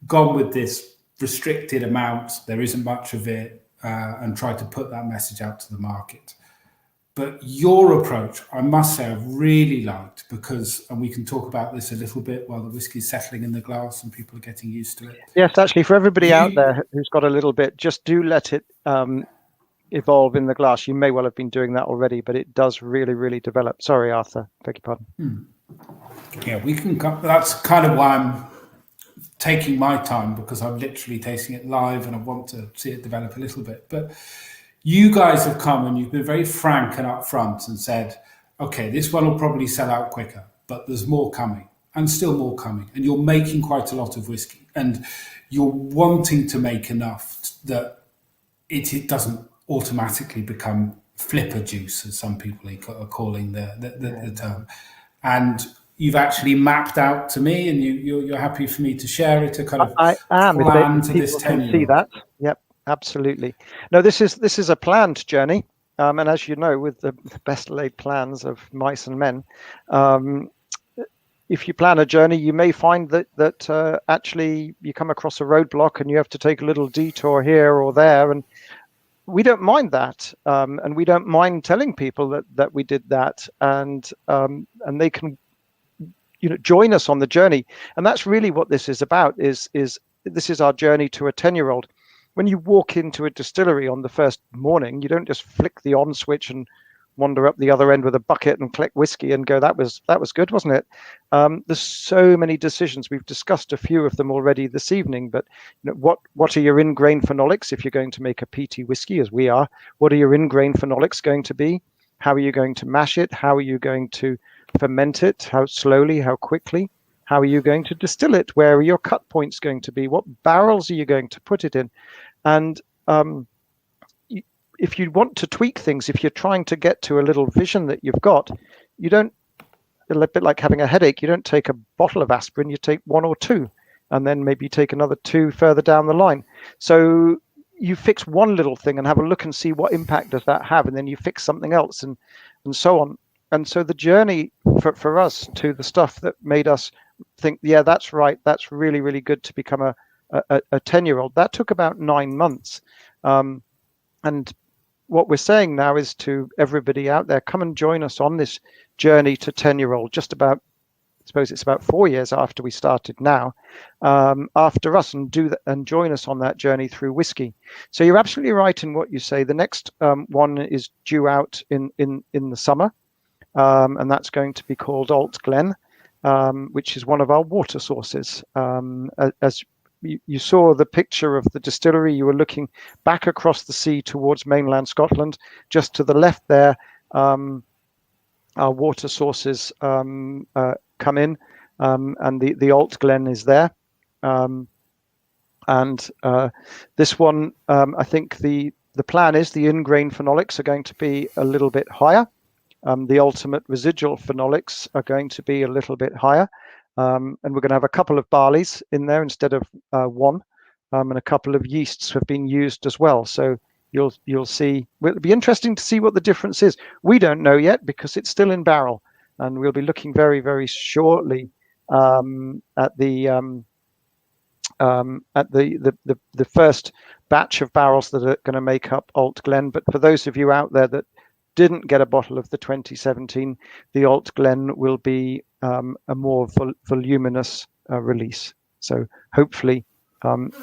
gone with this restricted amount, there isn't much of it, and try to put that message out to the market. But your approach, I must say, I've really liked, because, and we can talk about this a little bit while the whiskey is settling in the glass and people are getting used to it. Yes, actually, for everybody out there who's got a little bit, just do let it evolve in the glass. You may well have been doing that already, but it does really, really develop. Sorry, Arthur, beg your pardon. Yeah, we can. That's kind of why I'm taking my time, because I'm literally tasting it live and I want to see it develop a little bit. But you guys have come and you've been very frank and upfront and said, okay, this one will probably sell out quicker, but there's more coming and still more coming. And you're making quite a lot of whiskey and you're wanting to make enough that it doesn't automatically become flipper juice, as some people are calling the term. And you've actually mapped out to me, and you're happy for me to share it, a kind of I am. plan if to people this can 10-year-old. see that. Yep, absolutely. No, this is a planned journey, and as you know, with the best laid plans of mice and men, if you plan a journey, you may find that actually you come across a roadblock and you have to take a little detour here or there, and we don't mind that, and we don't mind telling people that we did that, and they can join us on the journey. And that's really what this is about, is this is our journey to a 10-year-old. When you walk into a distillery on the first morning, you don't just flick the on switch and wander up the other end with a bucket and collect whiskey and go, that was good, wasn't it? There's so many decisions. We've discussed a few of them already this evening, but what are your in-grain phenolics if you're going to make a peaty whiskey, as we are? What are your in-grain phenolics going to be? How are you going to mash it? How are you going to ferment it? How slowly? How quickly? How are you going to distill it? Where are your cut points going to be? What barrels are you going to put it in? And if you want to tweak things, if you're trying to get to a little vision that you've got, you don't, a bit like having a headache, you don't take a bottle of aspirin, you take one or two, and then maybe take another two further down the line. So you fix one little thing and have a look and see what impact does that have, and then you fix something else, and so on. And so the journey for us to the stuff that made us think, yeah, that's right, that's really, really good to become a 10-year-old, that took about 9 months. And what we're saying now is to everybody out there, come and join us on this journey to 10-year-old, just about, I suppose it's about 4 years after we started now, after us, and do that and join us on that journey through whiskey. So you're absolutely right in what you say. The next one is due out in the summer, and that's going to be called Alt Glen, which is one of our water sources. As you saw the picture of the distillery, you were looking back across the sea towards mainland Scotland. Just to the left there, our water sources come in, and the Alt Glen is there. This one, I think the plan is the in-grain phenolics are going to be a little bit higher. The ultimate residual phenolics are going to be a little bit higher. And we're going to have a couple of barleys in there instead of one, and a couple of yeasts have been used as well. So you'll see. It'll be interesting to see what the difference is. We don't know yet because it's still in barrel, and we'll be looking very, very shortly at the first batch of barrels that are going to make up Alt Glen. But for those of you out there that didn't get a bottle of the 2017, the Alt Glen will be a more voluminous release. So hopefully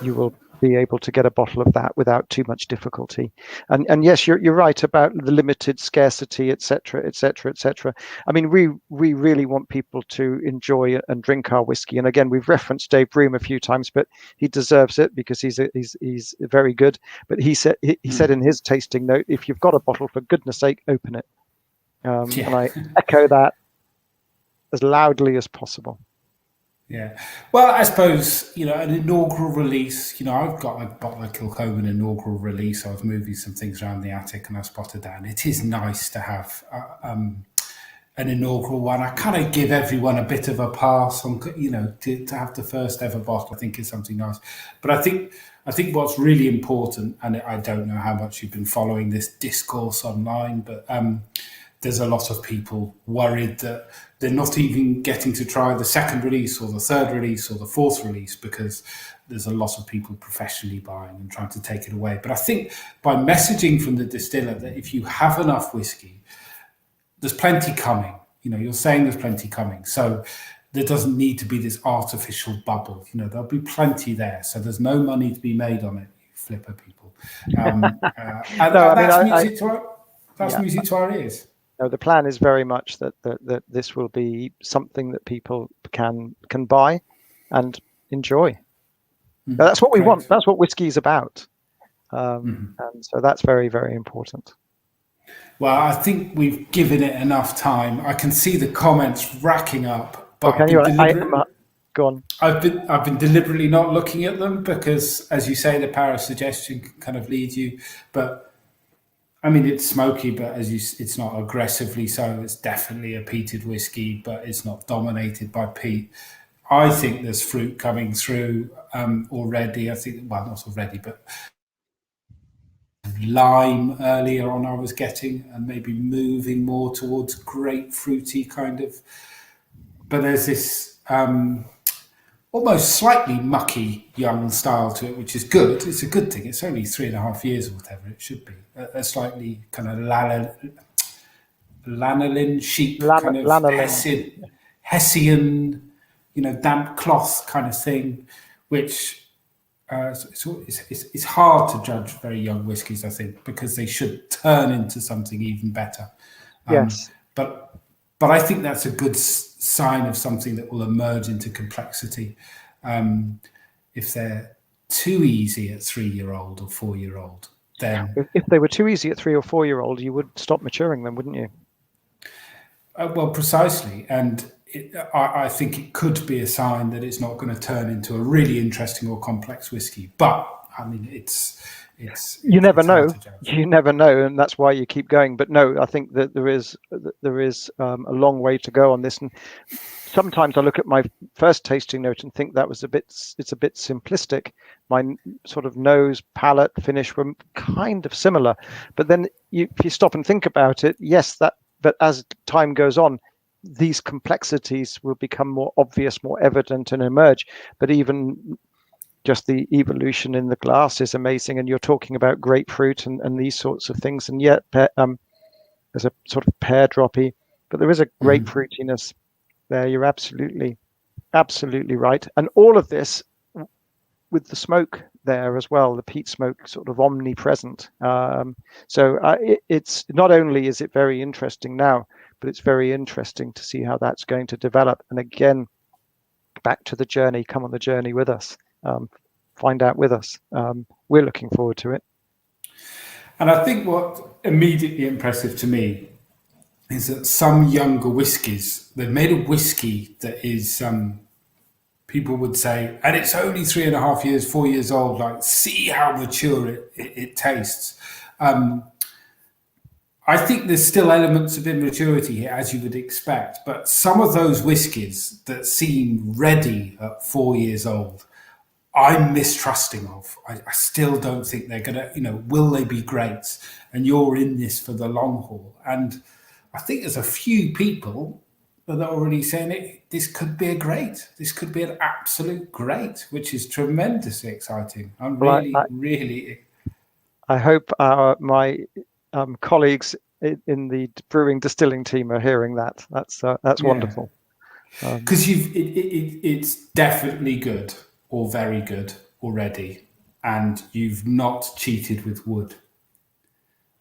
you will be able to get a bottle of that without too much difficulty. And yes, you're right about the limited scarcity, etc., etc., etc. I mean, we really want people to enjoy and drink our whiskey. And again, we've referenced Dave Broom a few times, but he deserves it because he's very good. But he said in his tasting note, if you've got a bottle, for goodness sake, open it. And I echo that as loudly as possible. Yeah. Well, I suppose, an inaugural release, I bought my Kilcoman inaugural release. I was moving some things around the attic and I spotted that. And it is nice to have an inaugural one. I kind of give everyone a bit of a pass on, to have the first ever bottle. I think is something nice. But I think what's really important, and I don't know how much you've been following this discourse online, but there's a lot of people worried that they're not even getting to try the second release or the third release or the fourth release because there's a lot of people professionally buying and trying to take it away. But I think by messaging from the distiller that if you have enough whiskey, there's plenty coming. You're saying there's plenty coming. So there doesn't need to be this artificial bubble. There'll be plenty there. So there's no money to be made on it, you flipper people. That's music to our ears. No, the plan is very much that this will be something that people can buy and enjoy. That's what we want. That's what whiskey is about. And so that's very, very important. Well, I think we've given it enough time. I can see the comments racking up. But go on. I've been deliberately not looking at them because, as you say, the power of suggestion can kind of lead you. But I mean, it's smoky, but it's not aggressively so. It's definitely a peated whiskey, but it's not dominated by peat. I think there's fruit coming through already. I think, well, not already, but lime earlier on I was getting, and maybe moving more towards grapefruity kind of. But there's this almost slightly mucky young style to it, which is good. It's a good thing. It's only 3.5 years or whatever it should be. A slightly kind of lanolin sheep, kind of Hessian, damp cloth kind of thing, which it's hard to judge very young whiskies, I think, because they should turn into something even better. Yes. But I think that's a good sign of something that will emerge into complexity. If they're too easy at 3-year-old or 4-year-old, then If they were too easy at 3 or 4-year-old, you would stop maturing them, wouldn't you? well, precisely, and I think it could be a sign that it's not going to turn into a really interesting or complex whiskey. But I mean, You never it's hard know. to judge. You never know, and that's why you keep going. But no, I think that there is a long way to go on this. And sometimes I look at my first tasting note and think it's a bit simplistic. My sort of nose, palate, finish were kind of similar, but then if you stop and think about it, yes, but as time goes on, these complexities will become more obvious, more evident, and emerge. But even just the evolution in the glass is amazing, and you're talking about grapefruit and these sorts of things, and yet there's a sort of pear droppy, but there is a grapefruitiness there. You're absolutely right, and all of this with the smoke there as well, the peat smoke sort of omnipresent. So it's not only is it very interesting now, but it's very interesting to see how that's going to develop. And again, back to the journey. Come on the journey with us. Find out with us. We're looking forward to it. And I think what immediately impressive to me is that some younger whiskies, they've made a whiskey that is, people would say, and it's only 3.5 years, 4 years old, like, see how mature it tastes. I think there's still elements of immaturity here, as you would expect, but some of those whiskies that seem ready at 4 years old, I'm mistrusting of. I still don't think they're going to, will they be great? And you're in this for the long haul. And I think there's a few people that are already saying this could be a great. This could be an absolute great, which is tremendously exciting. I'm really. I hope my colleagues in the brewing distilling team are hearing that. That's wonderful. Because it's definitely good or very good already, and you've not cheated with wood.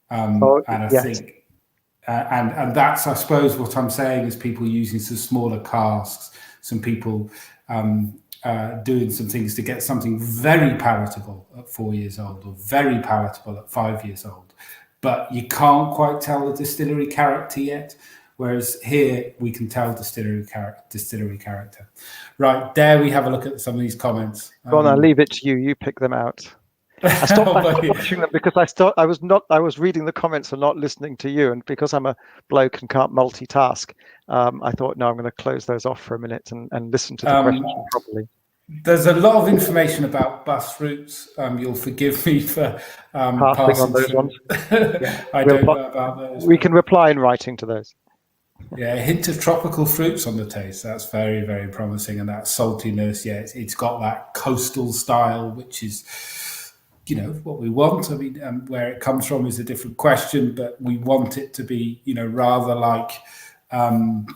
And I think, and that's, I suppose, what I'm saying is people using some smaller casks, some people doing some things to get something very palatable at 4 years old or very palatable at 5 years old. But you can't quite tell the distillery character yet. Whereas here we can tell distillery character. Right, there we have a look at some of these comments. Go on, I'll leave it to you. You pick them out. I stopped watching them because I was reading the comments and not listening to you, and because I'm a bloke and can't multitask, I thought, no, I'm going to close those off for a minute and listen to the question properly. There's a lot of information about bus routes. You'll forgive me for passing on those through. ones. I don't know about those. We can reply in writing to those. Yeah, a hint of tropical fruits on the taste. That's very, very promising. And that saltiness, it's got that coastal style, which is, what we want. I mean, where it comes from is a different question, but we want it to be, rather like, we're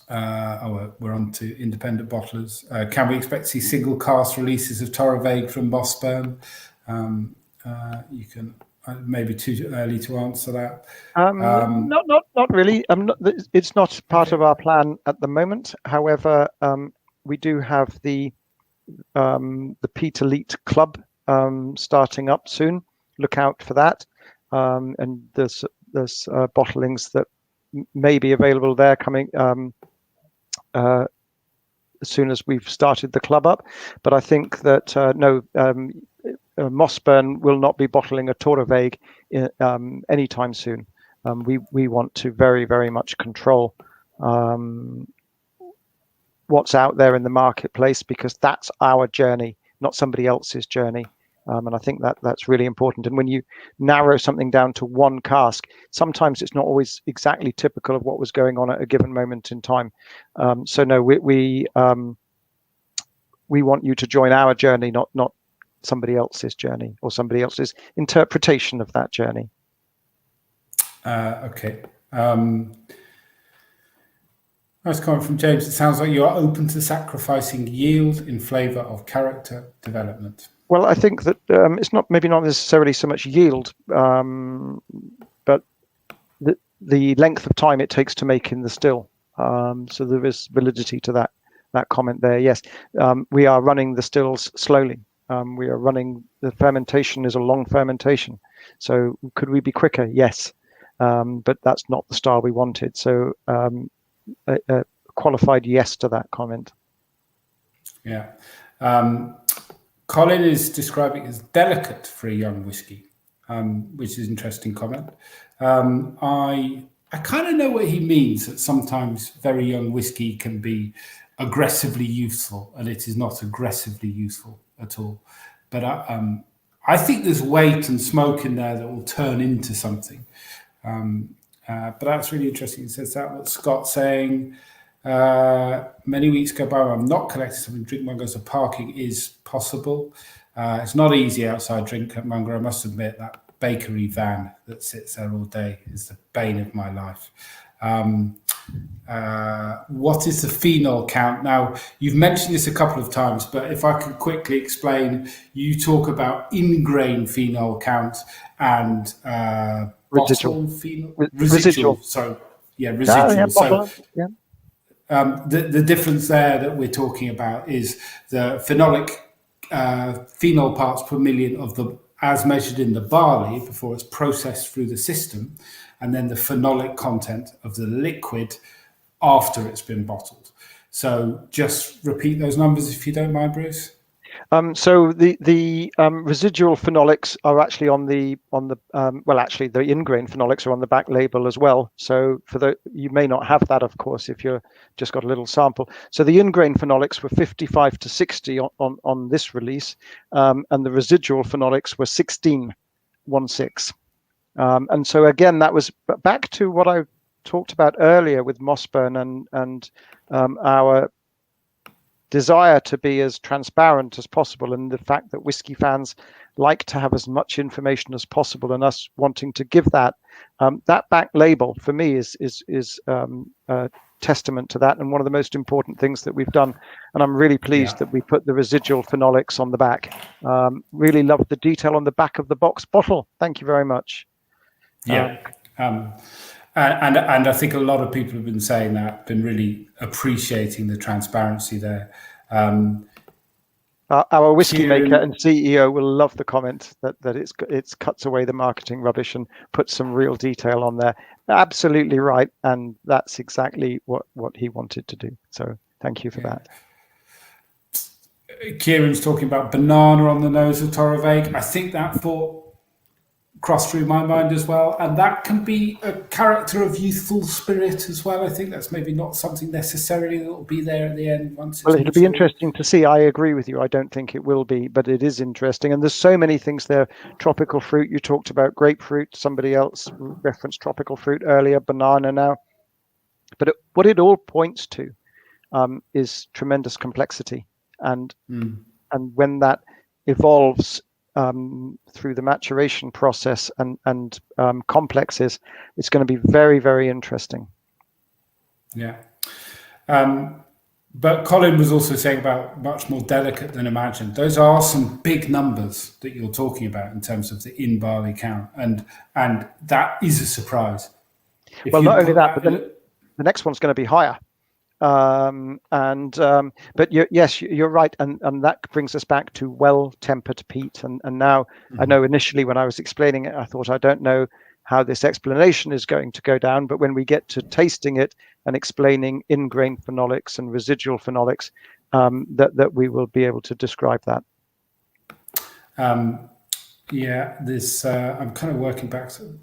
on to independent bottlers. Can we expect to see single cask releases of Torabhaig from Mossburn? You can... maybe too early to answer that. Not really. It's not part of our plan at the moment. However, we do have the Peat Elite Club starting up soon. Look out for that. And there's bottlings that may be available there coming as soon as we've started the club up. But I think that Mossburn will not be bottling a Torabhaig anytime soon. We want to very, very much control what's out there in the marketplace, because that's our journey, not somebody else's journey. And I think that's really important. And when you narrow something down to one cask, sometimes it's not always exactly typical of what was going on at a given moment in time. So no, we want you to join our journey, not somebody else's journey or somebody else's interpretation of that journey. Okay. Nice comment from James. It sounds like you are open to sacrificing yield in favour of character development. Well, I think that it's maybe not necessarily so much yield, but the length of time it takes to make in the still. So there is validity to that comment there. Yes, we are running the stills slowly. We are running, the fermentation is a long fermentation. So could we be quicker? Yes, but that's not the style we wanted. So a qualified yes to that comment. Yeah. Colin is describing it as delicate for a young whiskey, which is an interesting comment. I kind of know what he means, that sometimes very young whiskey can be aggressively youthful, and it is not aggressively youthful at all. But I think there's weight and smoke in there that will turn into something. But that's really interesting. It says that what Scott's saying. Many weeks go by, I'm not collecting something. Drinkmonger, so parking is possible. It's not easy outside Drinkmonger. I must admit that bakery van that sits there all day is the bane of my life. What is the phenol count? Now, you've mentioned this a couple of times, but if I could quickly explain, you talk about in-grain phenol count and Residual. Residual. So, yeah, residual. Yeah. The difference there that we're talking about is the phenolic phenol parts per million of the, as measured in the barley before it's processed through the system, and then the phenolic content of the liquid after it's been bottled. So just repeat those numbers if you don't mind, Bruce. So the residual phenolics are actually on the actually the in-grain phenolics are on the back label as well. So you may not have that, of course, if you're just got a little sample. So the in-grain phenolics were 55 to 60 on this release, and the residual phenolics were 16. And so again, that was back to what I talked about earlier with Mossburn and our desire to be as transparent as possible, and the fact that whiskey fans like to have as much information as possible, and us wanting to give that that back label for me is a testament to that, and one of the most important things that we've done. And I'm really pleased that we put the residual phenolics on the back. Really love the detail on the back of the box bottle. Thank you very much. And I think a lot of people have been saying that, been really appreciating the transparency there. Our whiskey maker and CEO will love the comment that it's cuts away the marketing rubbish and puts some real detail on there. Absolutely right, and that's exactly what he wanted to do. So thank you for that. Kieran's talking about banana on the nose of Torabhaig. I think that thought crossed through my mind as well, and that can be a character of youthful spirit as well. I think that's maybe not something necessarily that will be there at the end. Well, it'll be interesting to see. I agree with you. I don't think it will be, but it is interesting. And there's so many things there. Tropical fruit, you talked about grapefruit. Somebody else referenced tropical fruit earlier, banana now. But what it all points to is tremendous complexity. And when that evolves through the maturation process and complexes, it's going to be very, very interesting. Yeah. But Colin was also saying about much more delicate than imagined. Those are some big numbers that you're talking about in terms of the in-barley count. And that is a surprise. Well, not only that, but then the next one's going to be higher. But you're right, and that brings us back to well-tempered peat. And now I know initially when I was explaining it, I thought I don't know how this explanation is going to go down, but when we get to tasting it and explaining in-grain phenolics and residual phenolics, that we will be able to describe that. This I'm kind of working back to.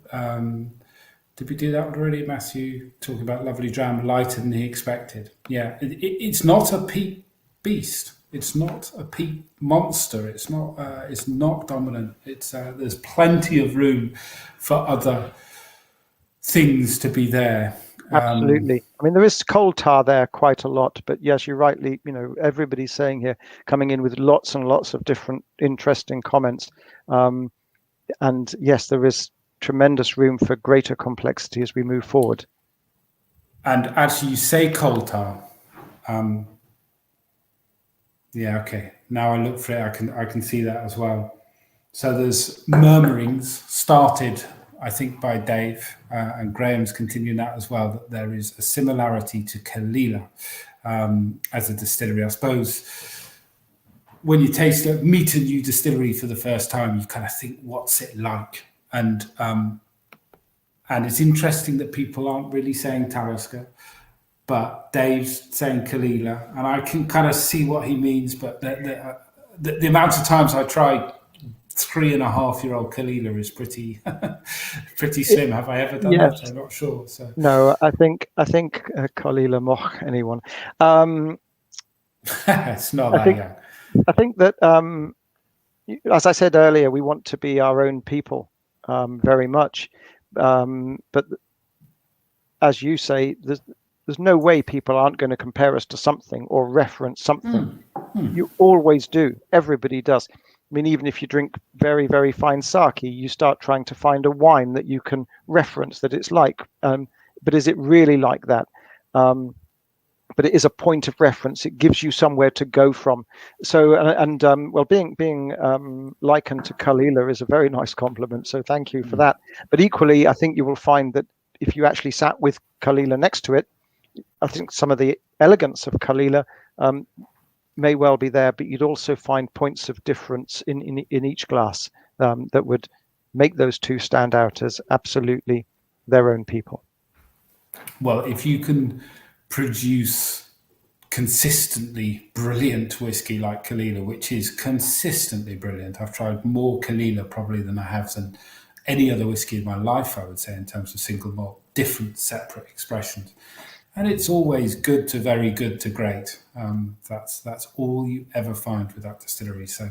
Did we do that already, Matthew? Talking about lovely dram, lighter than he expected. Yeah, it's not a peat beast. It's not a peat monster. It's not. It's not dominant. It's there's plenty of room for other things to be there. Absolutely. I mean, there is coal tar there quite a lot, but yes, you're rightly. Everybody's saying here, coming in with lots and lots of different interesting comments, and yes, there is tremendous room for greater complexity as we move forward. And actually, you say coal tar. Okay. Now I look for it, I can see that as well. So there's murmurings started I think by Dave, and Graham's continuing that as well, that there is a similarity to Kalila as a distillery. I suppose when you meet a new distillery for the first time, you kind of think, what's it like? And it's interesting that people aren't really saying Talisker, but Dave's saying Kalila, and I can kind of see what he means. But the amount of times I tried 3.5-year-old Kalila is pretty slim. Have I ever done Yes. that? I'm not sure. So No, I think Kalila Moch, anyone. it's not that young. I think that, as I said earlier, we want to be our own people very much. But as you say, there's no way people aren't going to compare us to something or reference something. You always do. Everybody does. I mean, even if you drink very, very fine sake, you start trying to find a wine that you can reference that it's like. But is it really like that? But it is a point of reference. It gives you somewhere to go from. So, well, being likened to Kalila is a very nice compliment. So thank you for that. But equally, I think you will find that if you actually sat with Kalila next to it, I think some of the elegance of Kalila may well be there, but you'd also find points of difference in each glass that would make those two stand out as absolutely their own people. Well, if you can produce consistently brilliant whiskey like Kalila, which is consistently brilliant. I've tried more Kalila probably than I have than any other whiskey in my life, I would say, in terms of single malt, different separate expressions. And it's always good to very good to great. That's all you ever find with that distillery. So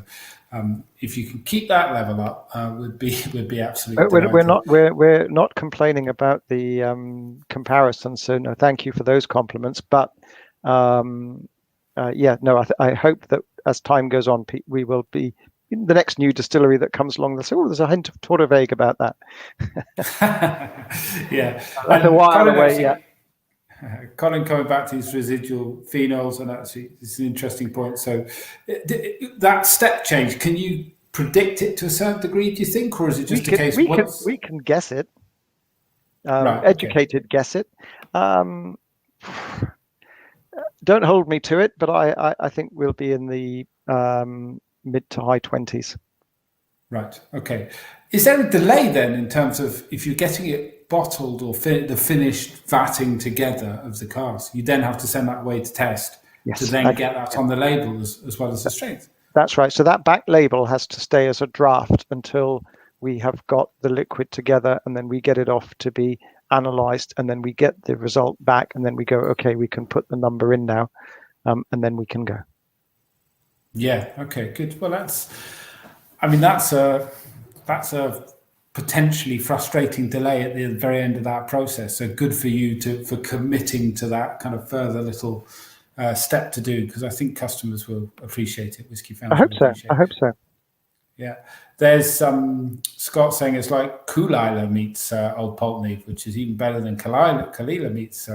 if you can keep that level up, would be absolutely. We're not complaining about the comparison. So no, thank you for those compliments. But I hope that as time goes on, we will be the next new distillery that comes along. They'll say, "Oh, there's a hint of Torabhaig about that." Yeah, that's a while away. Yeah. Colin, coming back to his residual phenols, and actually it's an interesting point. So that step change, can you predict it to a certain degree, do you think, or is it just a case we can guess it, right, educated guess it. Don't hold me to it, but I think we'll be in the mid to high 20s. Right, okay. Is there a delay then in terms of if you're getting it bottled or the finished vatting together of the cask, you then have to send that away to test to then get that on the label as well as the strength? That's right. So that back label has to stay as a draft until we have got the liquid together, and then we get it off to be analysed, and then we get the result back, and then we go, okay, we can put the number in now, and then we can go. Yeah, okay, good. Well, that's a potentially frustrating delay at the very end of that process. So good for you for committing to that kind of further little step to do, because I think customers will appreciate it. Whiskey fans. I hope so. Yeah. There's Scott saying it's like Kalila meets Old Pulteney, which is even better than Kalila meets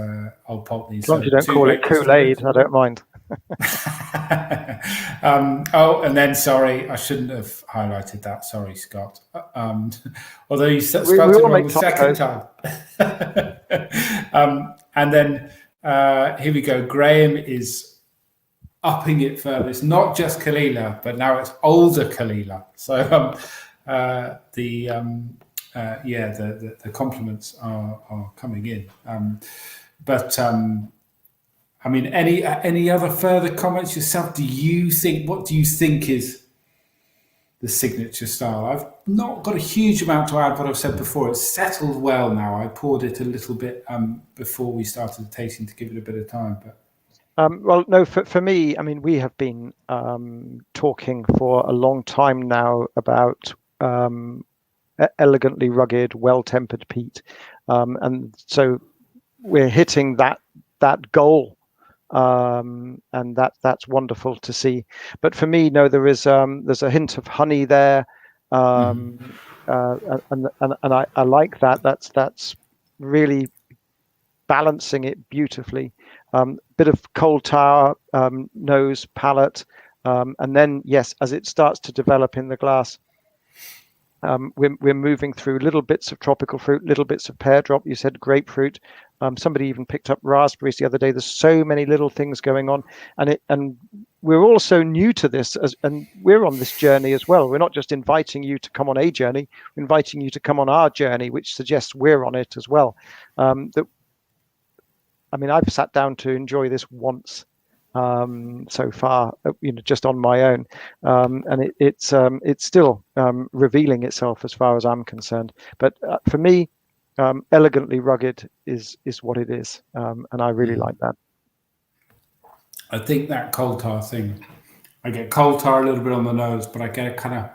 Old Pulteney. As long as you don't call it Kool-Aid, I don't mind. And then sorry, I shouldn't have highlighted that. Sorry, Scott. Although you spelled it wrong the second time. And then here we go. Graham is upping it further. It's not just Kalila, but now it's older Kalila. So the compliments are coming in. I mean, any other further comments yourself? What do you think is the signature style? I've not got a huge amount to add what I've said before. It's settled well now. I poured it a little bit before we started the tasting to give it a bit of time. But well, no, for me, I mean, we have been talking for a long time now about elegantly rugged, well-tempered peat, and so we're hitting that goal. And that's wonderful to see. But for me, no, there's a hint of honey there, and I like that. That's really balancing it beautifully. Bit of coal tar, nose, palate, and then yes, as it starts to develop in the glass, We're moving through little bits of tropical fruit, little bits of pear drop. You said grapefruit. Somebody even picked up raspberries the other day. There's so many little things going on, and we're all so new to this, and we're on this journey as well. We're not just inviting you to come on a journey; we're inviting you to come on our journey, which suggests we're on it as well. I've sat down to enjoy this once so far, just on my own, and it's still revealing itself as far as I'm concerned. But for me, elegantly rugged is what it is, and I really like that. I think that coal tar thing, I get coal tar a little bit on the nose, but I get a kind of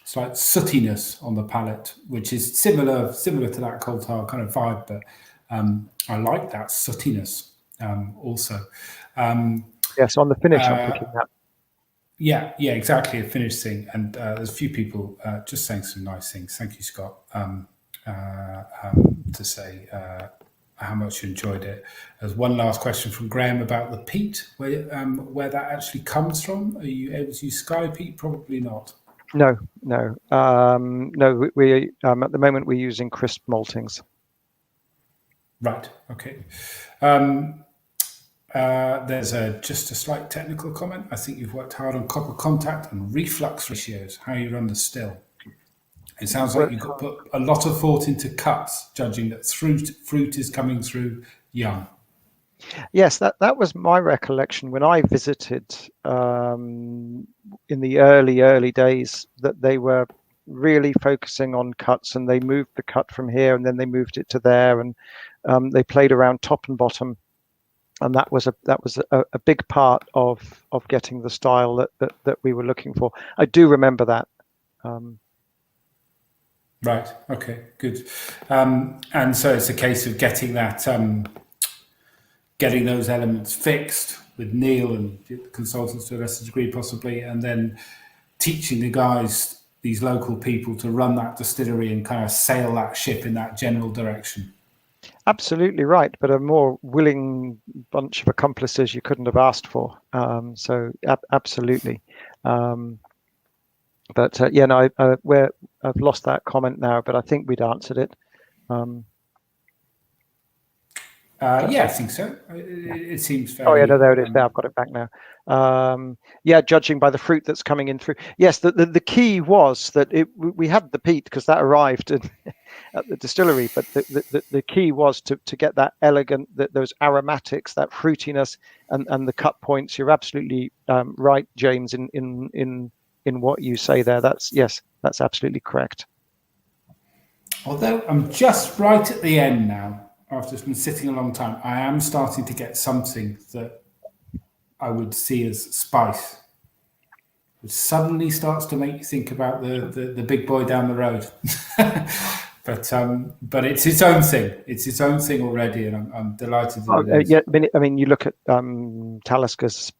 slight sootiness on the palate, which is similar to that coal tar kind of vibe, but I like that sootiness also. Yes, on the finish, I'm picking that. Yeah, exactly, a finish thing. And there's a few people just saying some nice things. Thank you, Scott, to say how much you enjoyed it. There's one last question from Graham about the peat, where that actually comes from. Are you able to use Skye peat? Probably not. No. We at the moment we're using crisp maltings. Right. Okay. There's just a slight technical comment. I think you've worked hard on copper contact and reflux ratios, how you run the still. It sounds like you've put a lot of thought into cuts, judging that fruit is coming through young. Yes, that was my recollection when I visited in the early days, that they were really focusing on cuts, and they moved the cut from here and then they moved it to there, and they played around top and bottom. And that was a big part of getting the style that we were looking for. I do remember that. Right. Okay. Good. And so it's a case of getting that, getting those elements fixed with Neil and the consultants to a lesser degree, possibly, and then teaching the guys, these local people, to run that distillery and kind of sail that ship in that general direction. Absolutely right, but a more willing bunch of accomplices you couldn't have asked for. So absolutely. But I've lost that comment now, but I think we'd answered it. I think so. It seems fair. Oh yeah, no, there it is. There, I've got it back now. Judging by the fruit that's coming in through. Yes, the key was that we had the peat because that arrived at the distillery, but the key was to get that elegant, those aromatics, that fruitiness, and the cut points. You're absolutely right, James, in what you say there. That's absolutely correct. Although I'm just right at the end now, after it's been sitting a long time, I am starting to get something that I would see as spice, which suddenly starts to make you think about the big boy down the road. But it's its own thing. It's its own thing already, and I'm delighted. You look at Taliska's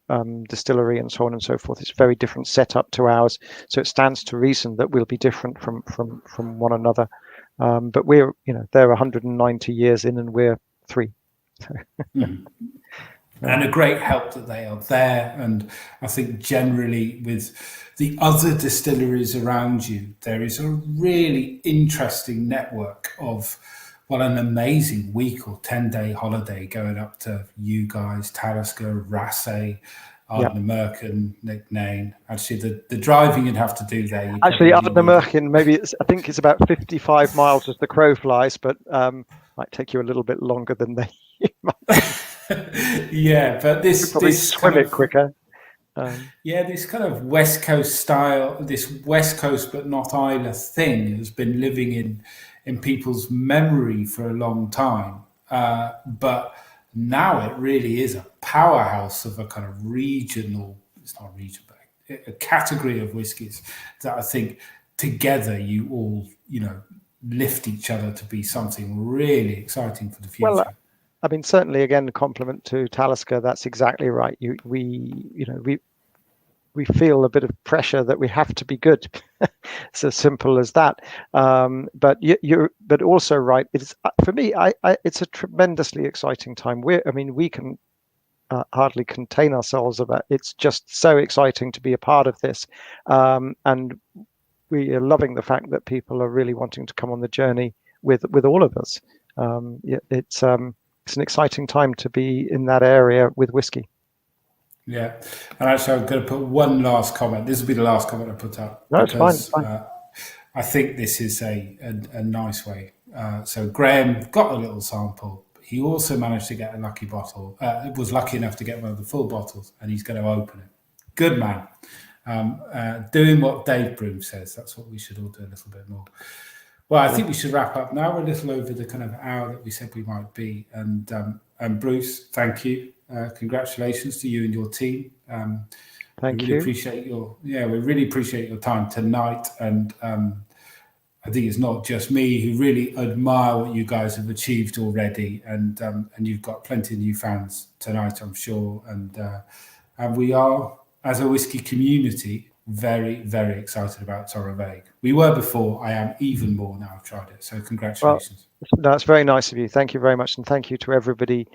distillery and so on and so forth. It's a very different setup to ours, so it stands to reason that we'll be different from one another. But we're, they're 190 years in, and we're 3. And a great help that they are there. And I think generally with the other distilleries around you, there is a really interesting network of, an amazing week or 10-day holiday going up to you guys, Taliska, Rasse, Ardnamurchan, Nicknane. Actually, the driving you'd have to do there. Actually, Ardnamurchan, I think it's about 55 miles as the crow flies, but might take you a little bit longer than they might. Yeah, but this probably swim it quicker. This kind of West Coast style, this West Coast but not Isla thing has been living in people's memory for a long time. But now it really is a powerhouse of a kind of regional, it's not regional, but a category of whiskies that I think together you all, lift each other to be something really exciting for the future. Well, certainly, again, a compliment to Taliska. That's exactly right. We feel a bit of pressure that we have to be good. It's as simple as that. But you're also right. It's for me. It's a tremendously exciting time. We can hardly contain ourselves about. It's just so exciting to be a part of this. And we are loving the fact that people are really wanting to come on the journey with all of us. It's an exciting time to be in that area with whiskey. Yeah, and actually, I'm going to put one last comment. This will be the last comment I put up, No, because it's fine. I think this is a nice way. So Graham got a little sample. He also managed to get a lucky bottle. Was lucky enough to get one of the full bottles, and he's going to open it. Good man. Doing what Dave Broom says. That's what we should all do a little bit more. Well, I think we should wrap up now. We're a little over the kind of hour that we said we might be. And Bruce, thank you. Congratulations to you and your team. Thank we you. We really appreciate your time tonight. And I think it's not just me who really admire what you guys have achieved already. And you've got plenty of new fans tonight, I'm sure. And we are, as a whiskey community, very, very excited about Torabhaig. We were before. I am even more now. I've tried it. So congratulations. Well, that's very nice of you. Thank you very much. And thank you to everybody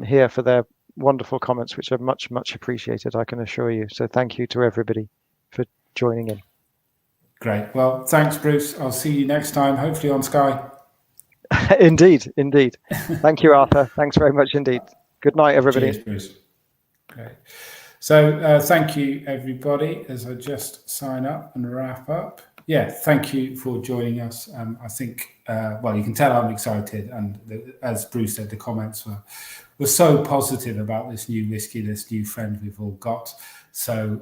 here for their wonderful comments, which are much, much appreciated, I can assure you. So thank you to everybody for joining in. Great. Well, thanks, Bruce. I'll see you next time, hopefully on Skye. Indeed. Thank you, Arthur. Thanks very much indeed. Good night, everybody. Cheers, Bruce. Great. So thank you, everybody, as I just sign up and wrap up. Yeah, thank you for joining us. I think, you can tell I'm excited. And as Bruce said, the comments were so positive about this new whiskey, this new friend we've all got. So,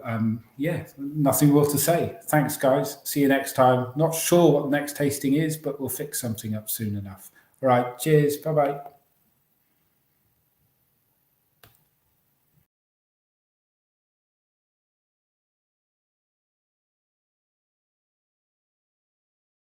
nothing more to say. Thanks, guys. See you next time. Not sure what the next tasting is, but we'll fix something up soon enough. All right. Cheers. Bye-bye.